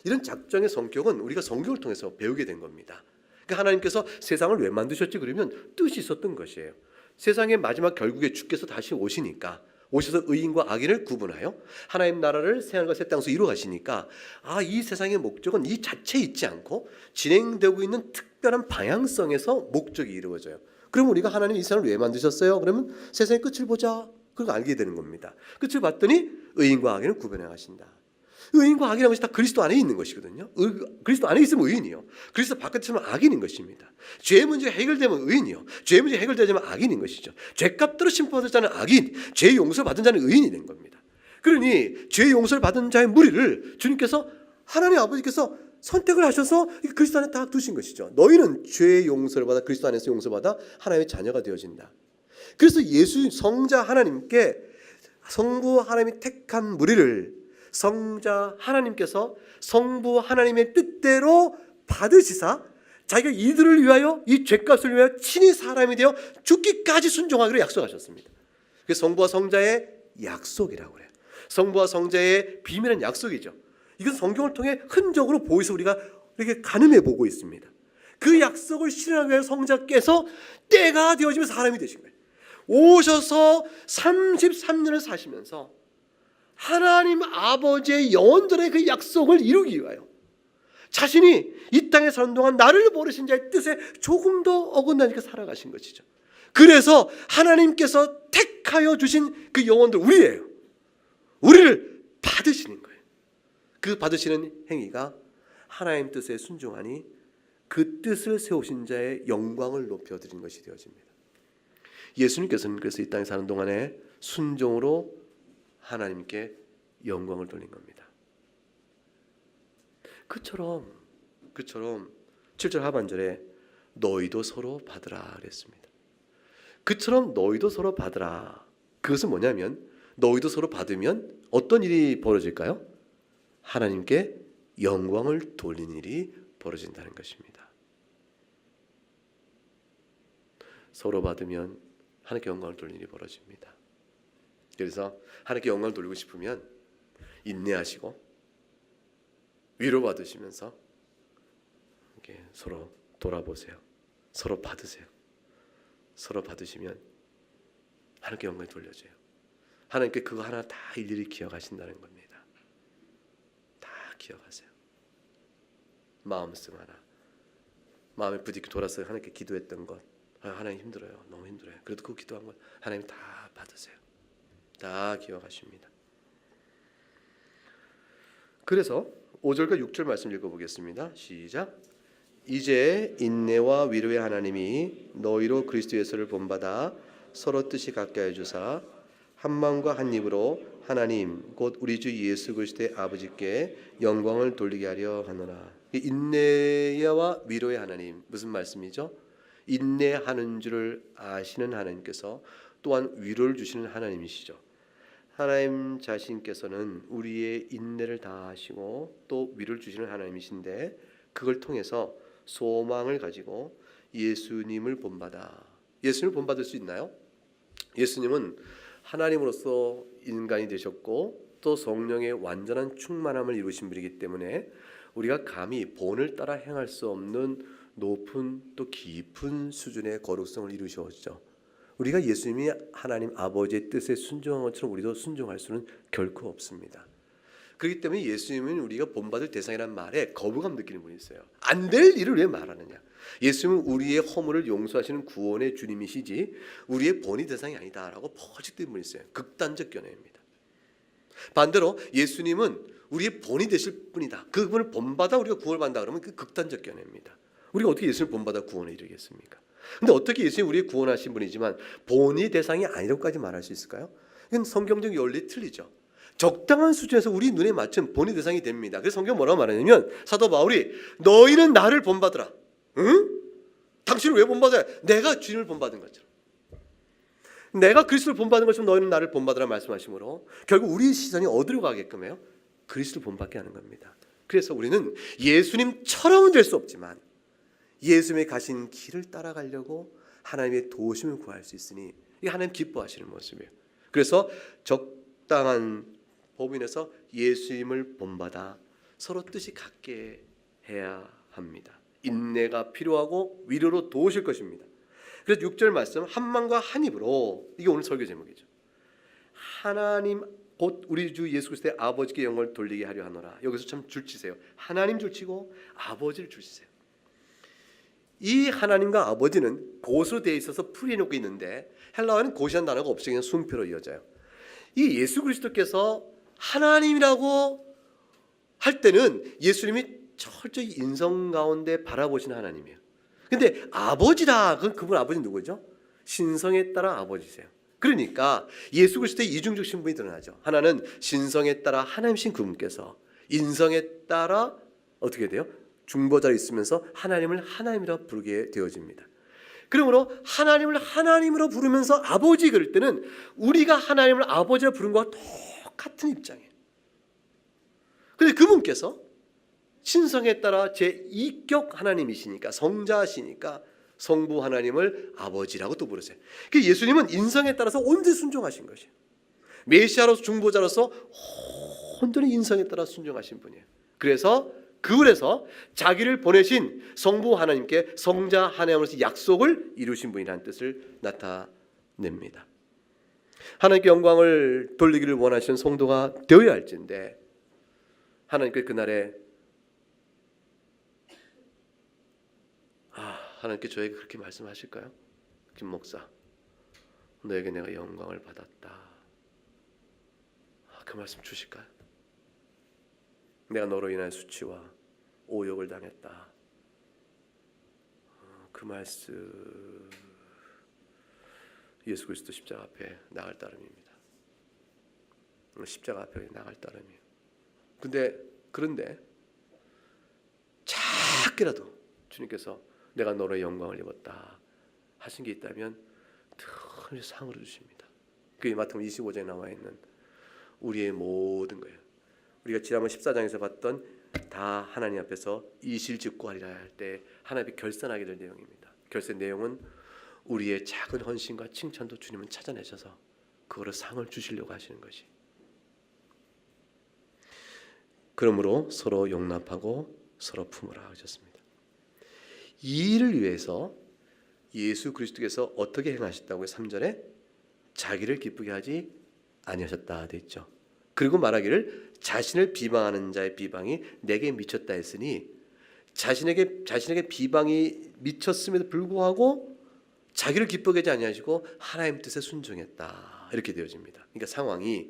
이런 작정의 성격은 우리가 성경을 통해서 배우게 된 겁니다. 그러니까 하나님께서 세상을 왜 만드셨지 그러면 뜻이 있었던 것이에요. 세상의 마지막 결국에 주께서 다시 오시니까 오셔서 의인과 악인을 구분하여 하나님 나라를 새하늘과 새 땅에서 이루어 가시니까 이 세상의 목적은 이 자체에 있지 않고 진행되고 있는 특별한 방향성에서 목적이 이루어져요. 그럼 우리가 하나님 이 세상을 왜 만드셨어요? 그러면 세상의 끝을 보자. 그걸 알게 되는 겁니다. 끝을 봤더니 의인과 악인을 구분해 가신다. 의인과 악이라는 것이 다 그리스도 안에 있는 것이거든요. 그리스도 안에 있으면 의인이요, 그리스도 바깥에 있으면 악인인 것입니다. 죄의 문제가 해결되면 의인이요, 죄의 문제가 해결되면 악인인 것이죠. 죄값대로 심판받을 자는 악인, 죄의 용서를 받은 자는 의인이 된 겁니다. 그러니 죄의 용서를 받은 자의 무리를 주님께서, 하나님 아버지께서 선택을 하셔서 그리스도 안에 다 두신 것이죠. 너희는 죄의 용서를 받아 그리스도 안에서 용서받아 하나님의 자녀가 되어진다. 그래서 예수 성자 하나님께 성부 하나님이 택한 무리를 성자 하나님께서 성부 하나님의 뜻대로 받으시사 자기가 이들을 위하여, 이 죄값을 위하여 친히 사람이 되어 죽기까지 순종하기로 약속하셨습니다. 그게 성부와 성자의 약속이라고 그래요. 성부와 성자의 비밀한 약속이죠. 이건 성경을 통해 흔적으로 보여서 우리가 이렇게 가늠해 보고 있습니다. 그 약속을 실현하기 위해 성자께서 때가 되어지면 사람이 되신 거예요. 오셔서 33년을 사시면서 하나님 아버지의 영원전의 그 약속을 이루기 위하여 자신이 이 땅에 사는 동안 나를 모르신 자의 뜻에 조금도 어긋나니까 살아가신 것이죠. 그래서 하나님께서 택하여 주신 그 영혼들 우리예요. 우리를 받으시는 거예요. 그 받으시는 행위가 하나님 뜻에 순종하니 그 뜻을 세우신 자의 영광을 높여드리는 것이 되어집니다. 예수님께서는 그래서 이 땅에 사는 동안에 순종으로 하나님께 영광을 돌린 겁니다. 그처럼 7절 하반절에 너희도 서로 받으라 그랬습니다. 그처럼 너희도 서로 받으라. 그것은 뭐냐면 너희도 서로 받으면 어떤 일이 벌어질까요? 하나님께 영광을 돌리는 일이 벌어진다는 것입니다. 서로 받으면 하나님께 영광을 돌리는 일이 벌어집니다. 그래서 하나님께 영광을 돌리고 싶으면 인내하시고 위로받으시면서 이렇게 서로 돌아보세요. 서로 받으세요. 서로 받으시면 하나님께 영광이 돌려져요. 하나님께 그거 하나 다 일일이 기억하신다는 겁니다. 다 기억하세요. 마음씀 하나, 마음에 부딪히 돌아서 하나님께 기도했던 것, 하나님 힘들어요, 너무 힘들어요. 그래도 그 기도한 것 하나님 다 받으세요. 다 기억하십니다. 그래서 5절과 6절 말씀 읽어보겠습니다. 시작. 이제 인내와 위로의 하나님이 너희로 그리스도 예수를 본받아 서로 뜻이 같게 해주사 한 마음과 한 입으로 하나님 곧 우리 주 예수 그리스도의 아버지께 영광을 돌리게 하려 하노라. 인내와 위로의 하나님, 무슨 말씀이죠? 인내하는 줄을 아시는 하나님께서 또한 위로를 주시는 하나님이시죠. 하나님 자신께서는 우리의 인내를 다하시고 또 위로를 주시는 하나님이신데 그걸 통해서 소망을 가지고 예수님을 본받아. 예수님을 본받을 수 있나요? 예수님은 하나님으로서 인간이 되셨고 또 성령의 완전한 충만함을 이루신 분이기 때문에 우리가 감히 본을 따라 행할 수 없는 높은 또 깊은 수준의 거룩성을 이루셨죠. 우리가 예수님이 하나님 아버지의 뜻에 순종한 것처럼 우리도 순종할 수는 결코 없습니다. 그렇기 때문에 예수님은 우리가 본받을 대상이라는 말에 거부감 느끼는 분이 있어요. 안 될 일을 왜 말하느냐. 예수님은 우리의 허물을 용서하시는 구원의 주님이시지 우리의 본이 대상이 아니다라고 퍼직된 분이 있어요. 극단적 견해입니다. 반대로 예수님은 우리의 본이 되실 분이다. 그분을 본받아 우리가 구원을 받는다 그러면 그 극단적 견해입니다. 우리가 어떻게 예수님을 본받아 구원에 이르겠습니까? 근데 어떻게 예수님이 우리의 구원하신 분이지만 본이 대상이 아니라고까지 말할 수 있을까요? 이건 성경적 원리 틀리죠. 적당한 수준에서 우리 눈에 맞춘 본이 대상이 됩니다. 그래서 성경 뭐라고 말하냐면 사도 바울이 너희는 나를 본받으라. 응? 당신을 왜 본받아야? 내가 주님을 본받은 것처럼. 내가 그리스도를 본받은 것처럼 너희는 나를 본받으라 말씀하시므로 결국 우리 시선이 어디로 가게끔 해요? 그리스도를 본받게 하는 겁니다. 그래서 우리는 예수님처럼은 될 수 없지만 예수님의 가신 길을 따라가려고 하나님의 도우심을 구할 수 있으니 이게 하나님 기뻐하시는 모습이에요. 그래서 적당한 법인에서 예수님을 본받아 서로 뜻이 같게 해야 합니다. 인내가 필요하고 위로로 도우실 것입니다. 그래서 6절 말씀 한 마음과 한 입으로, 이게 오늘 설교 제목이죠. 하나님 곧 우리 주 예수 그리스도의 아버지께 영광을 돌리게 하려 하노라. 여기서 참 줄치세요. 하나님 줄치고 아버지를 줄치세요. 이 하나님과 아버지는 곧으로 되어 있어서 풀이해놓고 있는데 헬라어는 곧이라는 단어가 없이 그냥 순표로 이어져요. 이 예수 그리스도께서 하나님이라고 할 때는 예수님이 철저히 인성 가운데 바라보시는 하나님이에요. 근데 아버지다. 그분 아버지 누구죠? 신성에 따라 아버지세요. 그러니까 예수 그리스도의 이중적 신분이 드러나죠. 하나는 신성에 따라 하나님이신 그분께서, 인성에 따라 어떻게 돼요? 중보자로 있으면서 하나님을 하나님이라 부르게 되어집니다. 그러므로 하나님을 하나님으로 부르면서 아버지 그럴 때는 우리가 하나님을 아버지라 부른 것과 똑같은 입장이에요. 그런데 그분께서 신성에 따라 제2격 하나님이시니까, 성자시니까 성부 하나님을 아버지라고 또 부르세요. 예수님은 인성에 따라서 온전히 순종하신 것이에요. 메시아로서 중보자로서 온전히 인성에 따라 순종하신 분이에요. 그래서 자기를 보내신 성부 하나님께 성자 하나님으로서 약속을 이루신 분이라는 뜻을 나타냅니다. 하나님께 영광을 돌리기를 원하시는 성도가 되어야 할진데 하나님께 그날에 하나님께 저에게 그렇게 말씀하실까요? 김 목사, 너에게 내가 영광을 받았다. 그 말씀 주실까요? 내가 너로 인한 수치와 오욕을 당했다. 그 말씀 예수 그리스도 십자가 앞에 나갈 따름입니다. 십자가 앞에 나갈 따름이에요. 그런데 작게라도 주님께서 내가 너로 영광을 입었다 하신 게 있다면 큰 상을 주십니다. 그게 마태복음 25장에 나와 있는 우리의 모든 거예요. 우리가 지난번 14장에서 봤던 다 하나님 앞에서 이실직고하리라 할 때 하나님이 결산하게 될 내용입니다. 결산 내용은 우리의 작은 헌신과 칭찬도 주님은 찾아내셔서 그거로 상을 주시려고 하시는 것이. 그러므로 서로 용납하고 서로 품으라 하셨습니다. 이 일을 위해서 예수 그리스도께서 어떻게 행하셨다고요? 3절에 자기를 기쁘게 하지 아니하셨다 돼 있죠. 그리고 말하기를 자신을 비방하는 자의 비방이 내게 미쳤다 했으니 자신에게 비방이 미쳤음에도 불구하고 자기를 기쁘게 하지 아니하시고 하나님 뜻에 순종했다 이렇게 되어집니다. 그러니까 상황이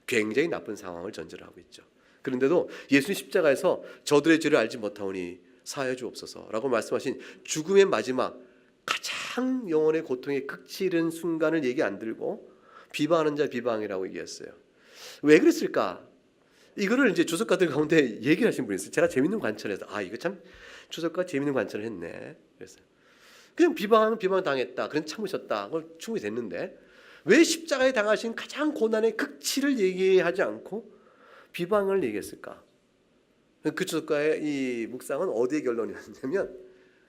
굉장히 나쁜 상황을 전제로 하고 있죠. 그런데도 예수님 십자가에서 저들의 죄를 알지 못하오니 사하여 주옵소서라고 말씀하신 죽음의 마지막 가장 영혼의 고통의 극치 이른 순간을 얘기 안 들고 비방하는 자 비방이라고 얘기했어요. 왜 그랬을까? 이거를 이제 주석가들 가운데 얘기를 하신 분이 있어요. 제가 재밌는 관찰해서 이거 참 주석가 재밌는 관찰을 했네. 그랬어요. 그냥 비방 당했다. 그냥 참으셨다. 그걸 충분히 됐는데 왜 십자가에 당하신 가장 고난의 극치를 얘기하지 않고 비방을 얘기했을까? 그 주석가의 이 묵상은 어디에 결론이었냐면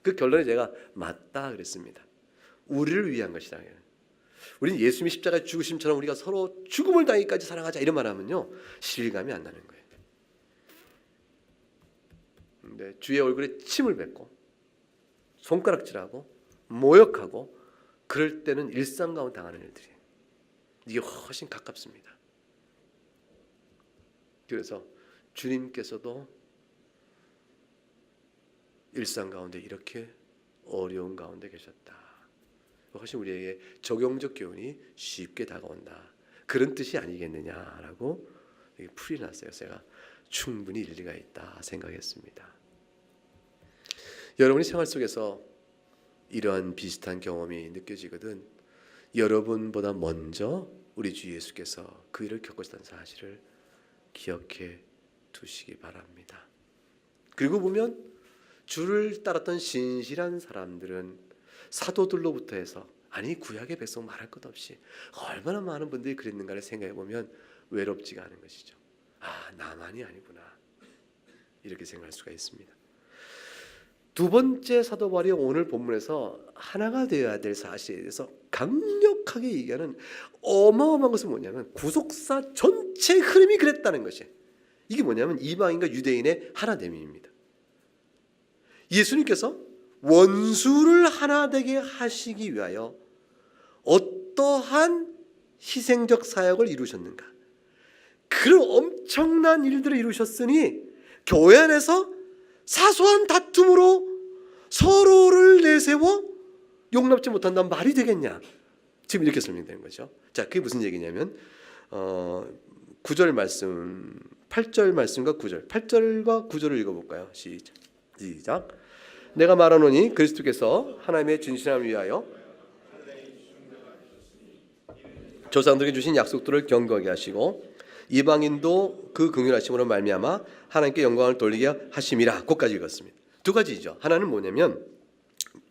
그 결론에 제가 맞다 그랬습니다. 우리를 위한 것이다. 우리는 예수님이 십자가에 죽으심처럼 우리가 서로 죽음을 당하기까지 사랑하자 이런 말하면요 실감이 안 나는 거예요. 근데 주의 얼굴에 침을 뱉고 손가락질하고 모욕하고 그럴 때는 일상 가운데 당하는 일들이에요. 이게 훨씬 가깝습니다. 그래서 주님께서도 일상 가운데 이렇게 어려운 가운데 계셨다. 훨씬 우리에게 적용적 교훈이 쉽게 다가온다. 그런 뜻이 아니겠느냐라고 풀이 났어요. 제가 충분히 일리가 있다 생각했습니다. 여러분이 생활 속에서 이러한 비슷한 경험이 느껴지거든 여러분보다 먼저 우리 주 예수께서 그 일을 겪으셨다는 사실을 기억해 두시기 바랍니다. 그리고 보면 주를 따랐던 신실한 사람들은 사도들로부터 해서 구약의 백성 말할 것 없이 얼마나 많은 분들이 그랬는가를 생각해 보면 외롭지가 않은 것이죠. 나만이 아니구나 이렇게 생각할 수가 있습니다. 두 번째 사도 바울이 오늘 본문에서 하나가 되어야 될 사실에 대해서 강력하게 얘기하는 어마어마한 것은 뭐냐면 구속사 전체 흐름이 그랬다는 것이에요. 이게 뭐냐면 이방인과 유대인의 하나됨입니다. 예수님께서 원수를 하나 되게 하시기 위하여 어떠한 희생적 사역을 이루셨는가? 그런 엄청난 일들을 이루셨으니 교회 안에서 사소한 다툼으로 서로를 내세워 용납지 못한다면 말이 되겠냐? 지금 이렇게 설명되는 거죠. 자, 그게 무슨 얘기냐면 9절 말씀, 8절 말씀과 9절, 8절과 9절을 읽어볼까요? 시작. 내가 말하노니 그리스도께서 하나님의 진실함을 위하여 조상들에게 주신 약속들을 견고하게 하시고 이방인도 그 긍휼하심으로 말미암아 하나님께 영광을 돌리게 하심이라. 그것까지 읽었습니다. 두 가지죠. 하나는 뭐냐면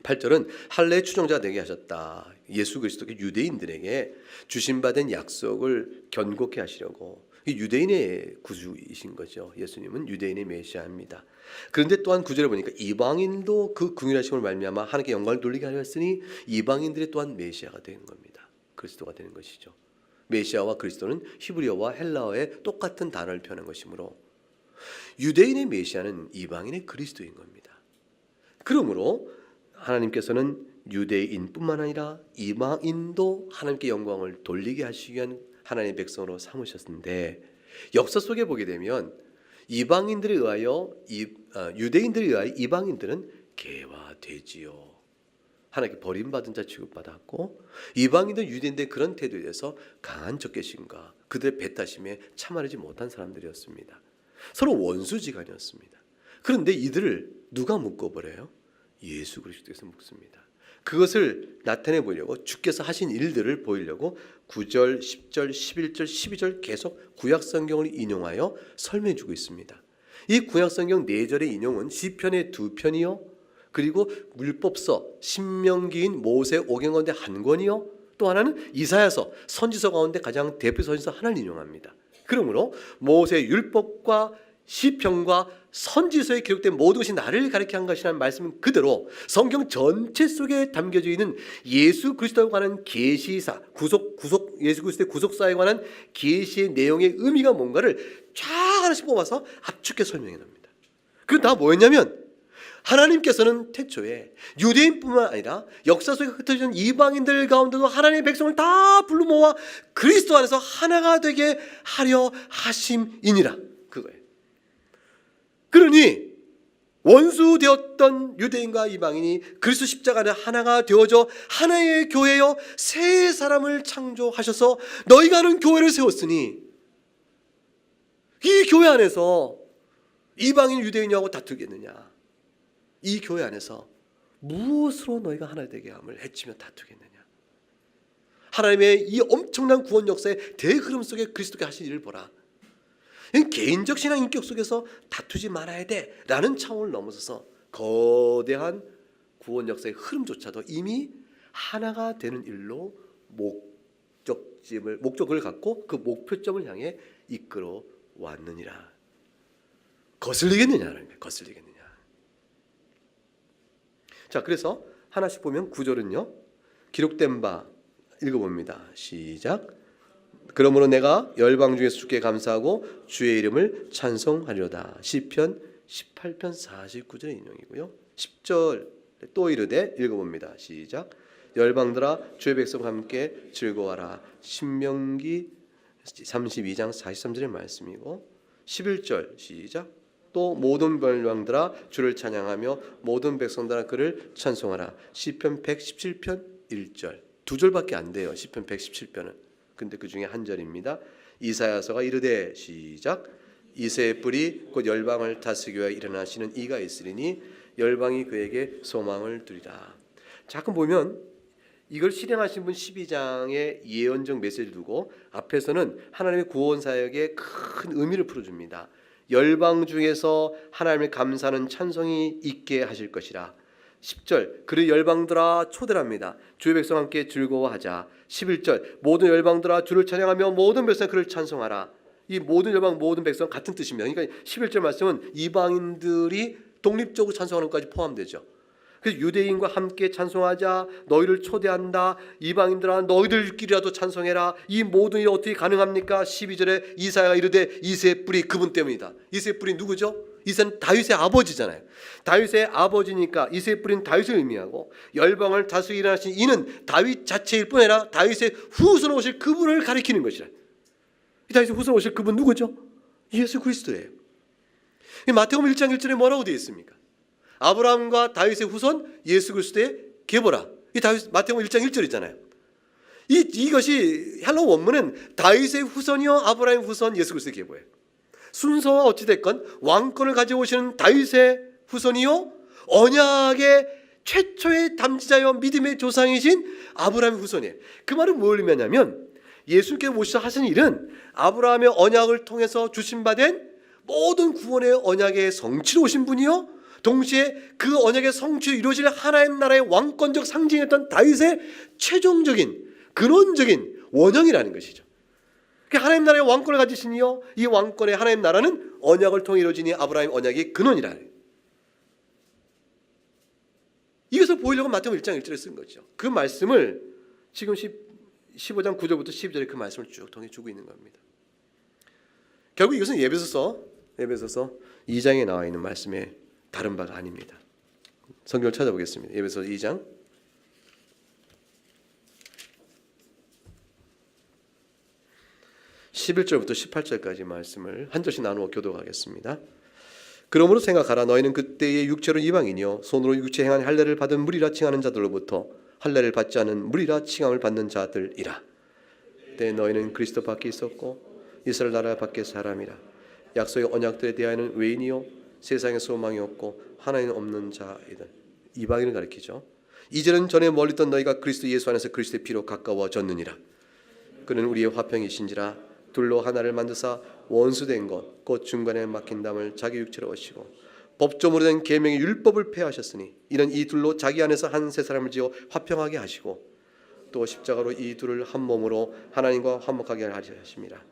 8절은 할례의 추종자가 되게 하셨다. 예수 그리스도께 유대인들에게 주신받은 약속을 견고케 하시려고. 유대인의 구주이신 거죠. 예수님은 유대인의 메시아입니다. 그런데 또한 9절에 보니까 이방인도 그 긍휼하심을 말미암아 하나님께 영광을 돌리게 하려 했으니 이방인들이 또한 메시아가 된 겁니다. 그리스도가 되는 것이죠. 메시아와 그리스도는 히브리어와 헬라어의 똑같은 단어를 표현한 것이므로 유대인의 메시아는 이방인의 그리스도인 겁니다. 그러므로 하나님께서는 유대인뿐만 아니라 이방인도 하나님께 영광을 돌리게 하시기 위한 하나님의 백성으로 삼으셨는데 역사 속에 보게 되면 이방인들에 의하여 유대인들에 의하여 이방인들은 개화되지요. 하나님께 버림받은 자 취급받았고 이방인들 유대인들의 그런 태도에 대해서 강한 적개심과 그들의 배타심에 참아내지 못한 사람들이었습니다. 서로 원수지간이었습니다. 그런데 이들을 누가 묶어버려요? 예수 그리스도께서 묶습니다. 그것을 나타내 보려고 주께서 하신 일들을 보이려고 9절, 10절, 11절, 12절 계속 구약 성경을 인용하여 설명해 주고 있습니다. 이 구약 성경 4절의 인용은 시편의 2편이요 그리고 율법서 신명기인 모세 오경 가운데 한 권이요 또 하나는 이사야서 선지서 가운데 가장 대표 선지서 하나를 인용합니다. 그러므로 모세 율법과 시편과 선지서에 기록된 모든 것이 나를 가리켜 한 것이라는 말씀은 그대로 성경 전체 속에 담겨져 있는 예수 그리스도에 관한 계시사 예수 그리스도의 구속사에 관한 계시의 내용의 의미가 뭔가를 쫙 하나씩 뽑아서 압축해 설명해 납니다. 그건 다 뭐였냐면 하나님께서는 태초에 유대인뿐만 아니라 역사 속에 흩어진 이방인들 가운데도 하나님의 백성을 다 불러 모아 그리스도 안에서 하나가 되게 하려 하심이니라. 그거예요. 그러니 원수 되었던 유대인과 이방인이 그리스도 십자가 안에 하나가 되어져 하나의 교회여 새 사람을 창조하셔서 너희가 하는 교회를 세웠으니 이 교회 안에서 이방인 유대인하고 다투겠느냐? 이 교회 안에서 무엇으로 너희가 하나 되게 함을 해치며 다투겠느냐? 하나님의 이 엄청난 구원 역사의 대흐름 속에 그리스도께 하신 일을 보라. 개인적 신앙 인격 속에서 다투지 말아야 돼라는 차원을 넘어서서 거대한 구원 역사의 흐름조차도 이미 하나가 되는 일로 목적을 갖고 그 목표점을 향해 이끌어 왔느니라. 거슬리겠느냐라는 거예요. 거슬리겠느냐. 자, 그래서 하나씩 보면 9절은요 기록된 바 읽어봅니다. 시작. 그러므로 내가 열방 중에서 주께 감사하고 주의 이름을 찬송하리로다. 시편 18편 49절의 인용이고요. 10절 또 이르되 읽어봅니다. 시작. 열방들아 주의 백성과 함께 즐거워하라. 신명기 32장 43절의 말씀이고 11절 시작. 또 모든 열방들아 주를 찬양하며 모든 백성들아 그를 찬송하라. 시편 117편 1절. 2절밖에 안 돼요. 시편 117편은. 근데 그 중에 한 절입니다. 이사야서가 이르되 시작. 이새의 뿔이 곧 열방을 다스리기 위하여 일어나시는 이가 있으리니 열방이 그에게 소망을 두리라. 자꾸 보면 이걸 실행하신 분 12장의 예언적 메시지를 두고 앞에서는 하나님의 구원 사역에 큰 의미를 풀어줍니다. 열방 중에서 하나님을 감사하는 찬송이 있게 하실 것이라. 10절 그를 열방들아 초대합니다. 주의 백성과 함께 즐거워하자. 11절 모든 열방들아 주를 찬양하며 모든 백성 그를 찬송하라. 이 모든 열방 모든 백성 같은 뜻입니다. 그러니까 11절 말씀은 이방인들이 독립적으로 찬송하는 것까지 포함되죠. 그래서 유대인과 함께 찬송하자. 너희를 초대한다. 이방인들아 너희들끼리라도 찬송해라. 이 모든 일이 어떻게 가능합니까? 12절에 이사야가 이르되 이새의 뿔이 그분 때문이다. 이새의 뿔이 누구죠? 이세는 다윗의 아버지잖아요. 다윗의 아버지니까 이세의 뿌리는 다윗을 의미하고 열방을 다스리게 일어나신 이는 다윗 자체일 뿐 아니라 다윗의 후손 오실 그분을 가리키는 것이라. 이 다윗의 후손 오실 그분 누구죠? 예수 그리스도예요. 마태복음 1장 1절에 뭐라고 되어 있습니까? 아브라함과 다윗의 후손 예수 그리스도의 계보라. 이 마태복음 1장 1절이잖아요. 이것이 헬라 원문은 다윗의 후손이요 아브라함의 후손 예수 그리스도의 계보예요. 순서와 어찌 됐건 왕권을 가져오시는 다윗의 후손이요 언약의 최초의 담지자여 믿음의 조상이신 아브라함의 후손이에요. 그 말은 뭘 의미하냐면 예수님께서 오셔서 하신 일은 아브라함의 언약을 통해서 주신받은 모든 구원의 언약의 성취로 오신 분이요 동시에 그 언약의 성취로 이루어질 하나님 나라의 왕권적 상징이었던 다윗의 최종적인 근원적인 원형이라는 것이죠. 하나님 나라의 왕권을 가지시니요 이 왕권의 하나님 나라는 언약을 통해 이루어지니 아브라함 언약의 근원이라. 이것을 보이려고 마태복음 1장 1절에 쓴 거죠. 그 말씀을 지금 15장 9절부터 12절에 그 말씀을 쭉 통해 주고 있는 겁니다. 결국 이것은 에베소서 2장에 나와 있는 말씀의 다른 바가 아닙니다. 성경을 찾아보겠습니다. 에베소서 2장 11절부터 18절까지 말씀을 한 절씩 나누어 교독하겠습니다. 그러므로 생각하라. 너희는 그때의 육체로 이방인이요 손으로 육체 행한 할례를 받은 무리라 칭하는 자들로부터 할례를 받지 않은 무리라 칭함을 받는 자들이라. 그때 너희는 그리스도 밖에 있었고 이스라엘 나라 밖에 사람이라. 약속의 언약들에 대하여는 외인이요 세상의 소망이 없고 하나님 없는 자이다. 이방인을 가리키죠. 이제는 전에 멀리 있던 너희가 그리스도 예수 안에서 그리스도의 피로 가까워졌느니라. 그는 우리의 화평이신지라 둘로 하나를 만드사 원수된 것 곧 중간에 막힌 담을 자기 육체로 오시고 법조문으로 된 계명의 율법을 폐하셨으니 이는 이 둘로 자기 안에서 한 세 사람을 지어 화평하게 하시고 또 십자가로 이 둘을 한 몸으로 하나님과 화목하게 하셨습니다.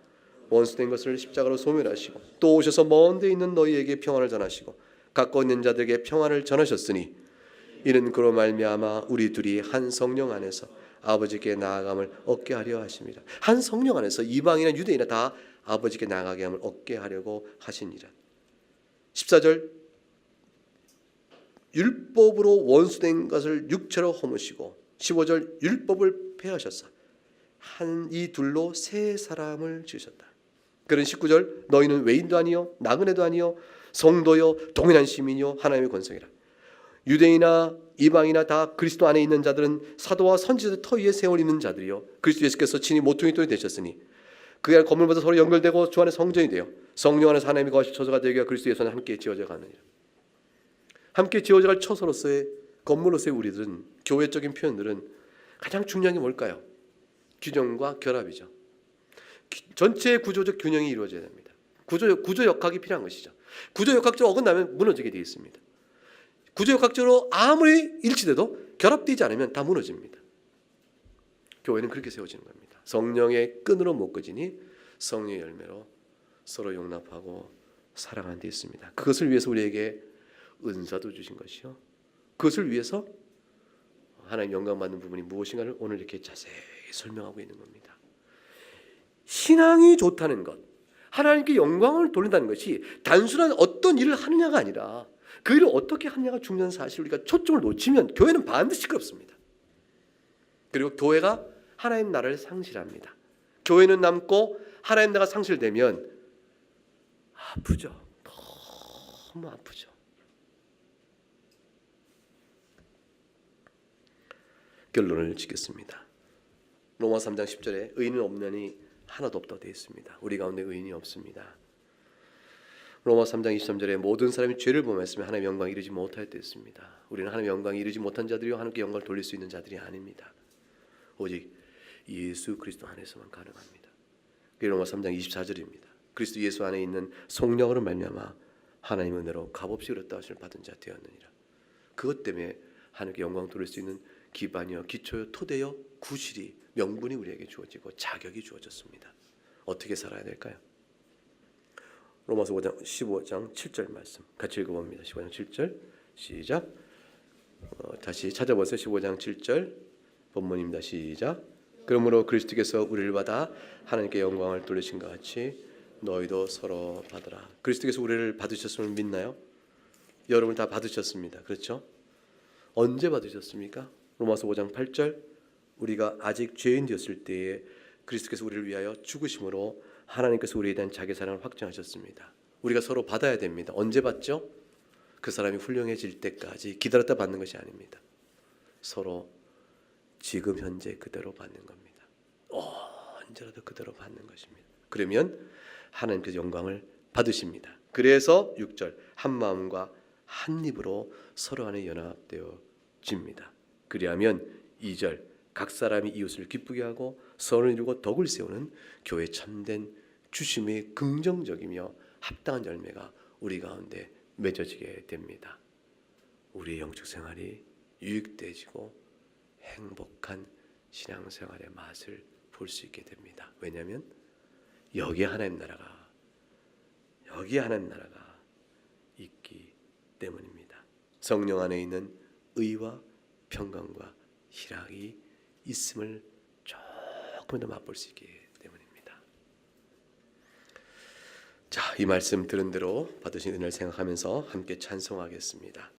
원수된 것을 십자가로 소멸하시고 또 오셔서 먼 데 있는 너희에게 평안을 전하시고 가까워 있는 자들에게 평안을 전하셨으니 이는 그로 말미암아 우리 둘이 한 성령 안에서 아버지께 나아감을 얻게 하려 하십니다. 한 성령 안에서 이방이나 유대인이나 다 아버지께 나아가게 함을 얻게 하려고 하시니라. 14절 율법으로 원수된 것을 육체로 허무시고 15절 율법을 폐하셨사 한 이 둘로 세 사람을 지으셨다. 그런 19절 너희는 외인도 아니요 나그네도 아니요 성도요 동일한 시민이요 하나님의 권성이라. 유대인이나 이방이나 다 그리스도 안에 있는 자들은 사도와 선지자들 터 위에 세월 있는 자들이요 그리스도 예수께서 친히 모퉁이 돌이 되셨으니 그 안에 건물마다 서로 연결되고 주 안에 성전이 되어 성령 안에서 하나님이 거하실 처소가 되기가 그리스도 예수 안에 함께 지어져 가느니라. 함께 지어져 갈 처소로서의 건물로서의 우리들은 교회적인 표현들은 가장 중요한 게 뭘까요? 균형과 결합이죠. 전체의 구조적 균형이 이루어져야 됩니다. 구조역학이 필요한 것이죠. 구조역학적으로 어긋나면 무너지게 되어 있습니다. 구조역학적으로 아무리 일치돼도 결합되지 않으면 다 무너집니다. 교회는 그렇게 세워지는 겁니다. 성령의 끈으로 묶어지니 성령의 열매로 서로 용납하고 사랑하는 데 있습니다. 그것을 위해서 우리에게 은사도 주신 것이요 그것을 위해서 하나님 영광 받는 부분이 무엇인가를 오늘 이렇게 자세히 설명하고 있는 겁니다. 신앙이 좋다는 것, 하나님께 영광을 돌린다는 것이 단순한 어떤 일을 하느냐가 아니라 그 일을 어떻게 하느냐가 중요한 사실을 우리가 초점을 놓치면 교회는 반드시 시끄럽습니다. 그리고 교회가 하나님 나라를 상실합니다. 교회는 남고 하나님 나라가 상실되면 아프죠. 너무 아프죠. 결론을 짓겠습니다. 로마 3장 10절에 의인은 없느니 하나도 없다고 되어 있습니다. 우리 가운데 의인이 없습니다. 로마 3장 23절에 모든 사람이 죄를 범했으면 하나님의 영광에 이르지 못하였다 했습니다. 우리는 하나님의 영광에 이르지 못한 자들이요 하나님께 영광을 돌릴 수 있는 자들이 아닙니다. 오직 예수 그리스도 안에서만 가능합니다. 그게 로마 3장 24절입니다. 그리스도 예수 안에 있는 성령으로 말미암아 하나님의 은혜로 값없이 그렇다 하심을 받은 자 되었느니라. 그것 때문에 하나님께 영광 돌릴 수 있는 기반이요 기초요 토대요 구실이 명분이 우리에게 주어지고 자격이 주어졌습니다. 어떻게 살아야 될까요? 로마서 15장 7절 말씀 같이 읽어봅니다. 15장 7절 시작. 다시 찾아보세요. 15장 7절 본문입니다. 시작. 그러므로 그리스도께서 우리를 받아 하나님께 영광을 돌리신 것 같이 너희도 서로 받으라. 그리스도께서 우리를 받으셨음을 믿나요? 여러분 다 받으셨습니다. 그렇죠? 언제 받으셨습니까? 로마서 5장 8절 우리가 아직 죄인 되었을 때에 그리스도께서 우리를 위하여 죽으심으로 하나님께서 우리에 대한 자기 사랑을 확증하셨습니다. 우리가 서로 받아야 됩니다. 언제 받죠? 그 사람이 훌륭해질 때까지 기다렸다 받는 것이 아닙니다. 서로 지금 현재 그대로 받는 겁니다. 언제라도 그대로 받는 것입니다. 그러면 하나님께서 영광을 받으십니다. 그래서 6절 한 마음과 한 입으로 서로 안에 연합되어집니다. 그리하면 2절 각 사람이 이웃을 기쁘게 하고 선을 이루고 덕을 세우는 교회 참된 주심의 긍정적이며 합당한 열매가 우리 가운데 맺어지게 됩니다. 우리의 영적 생활이 유익되지고 행복한 신앙생활의 맛을 볼 수 있게 됩니다. 왜냐하면 여기에 하나님 나라가 있기 때문입니다. 성령 안에 있는 의와 평강과 희락이 있음을 조금 더 맛볼 수 있기 때문입니다. 자, 이 말씀 들은 대로 받으신 은혜를 생각하면서 함께 찬송하겠습니다.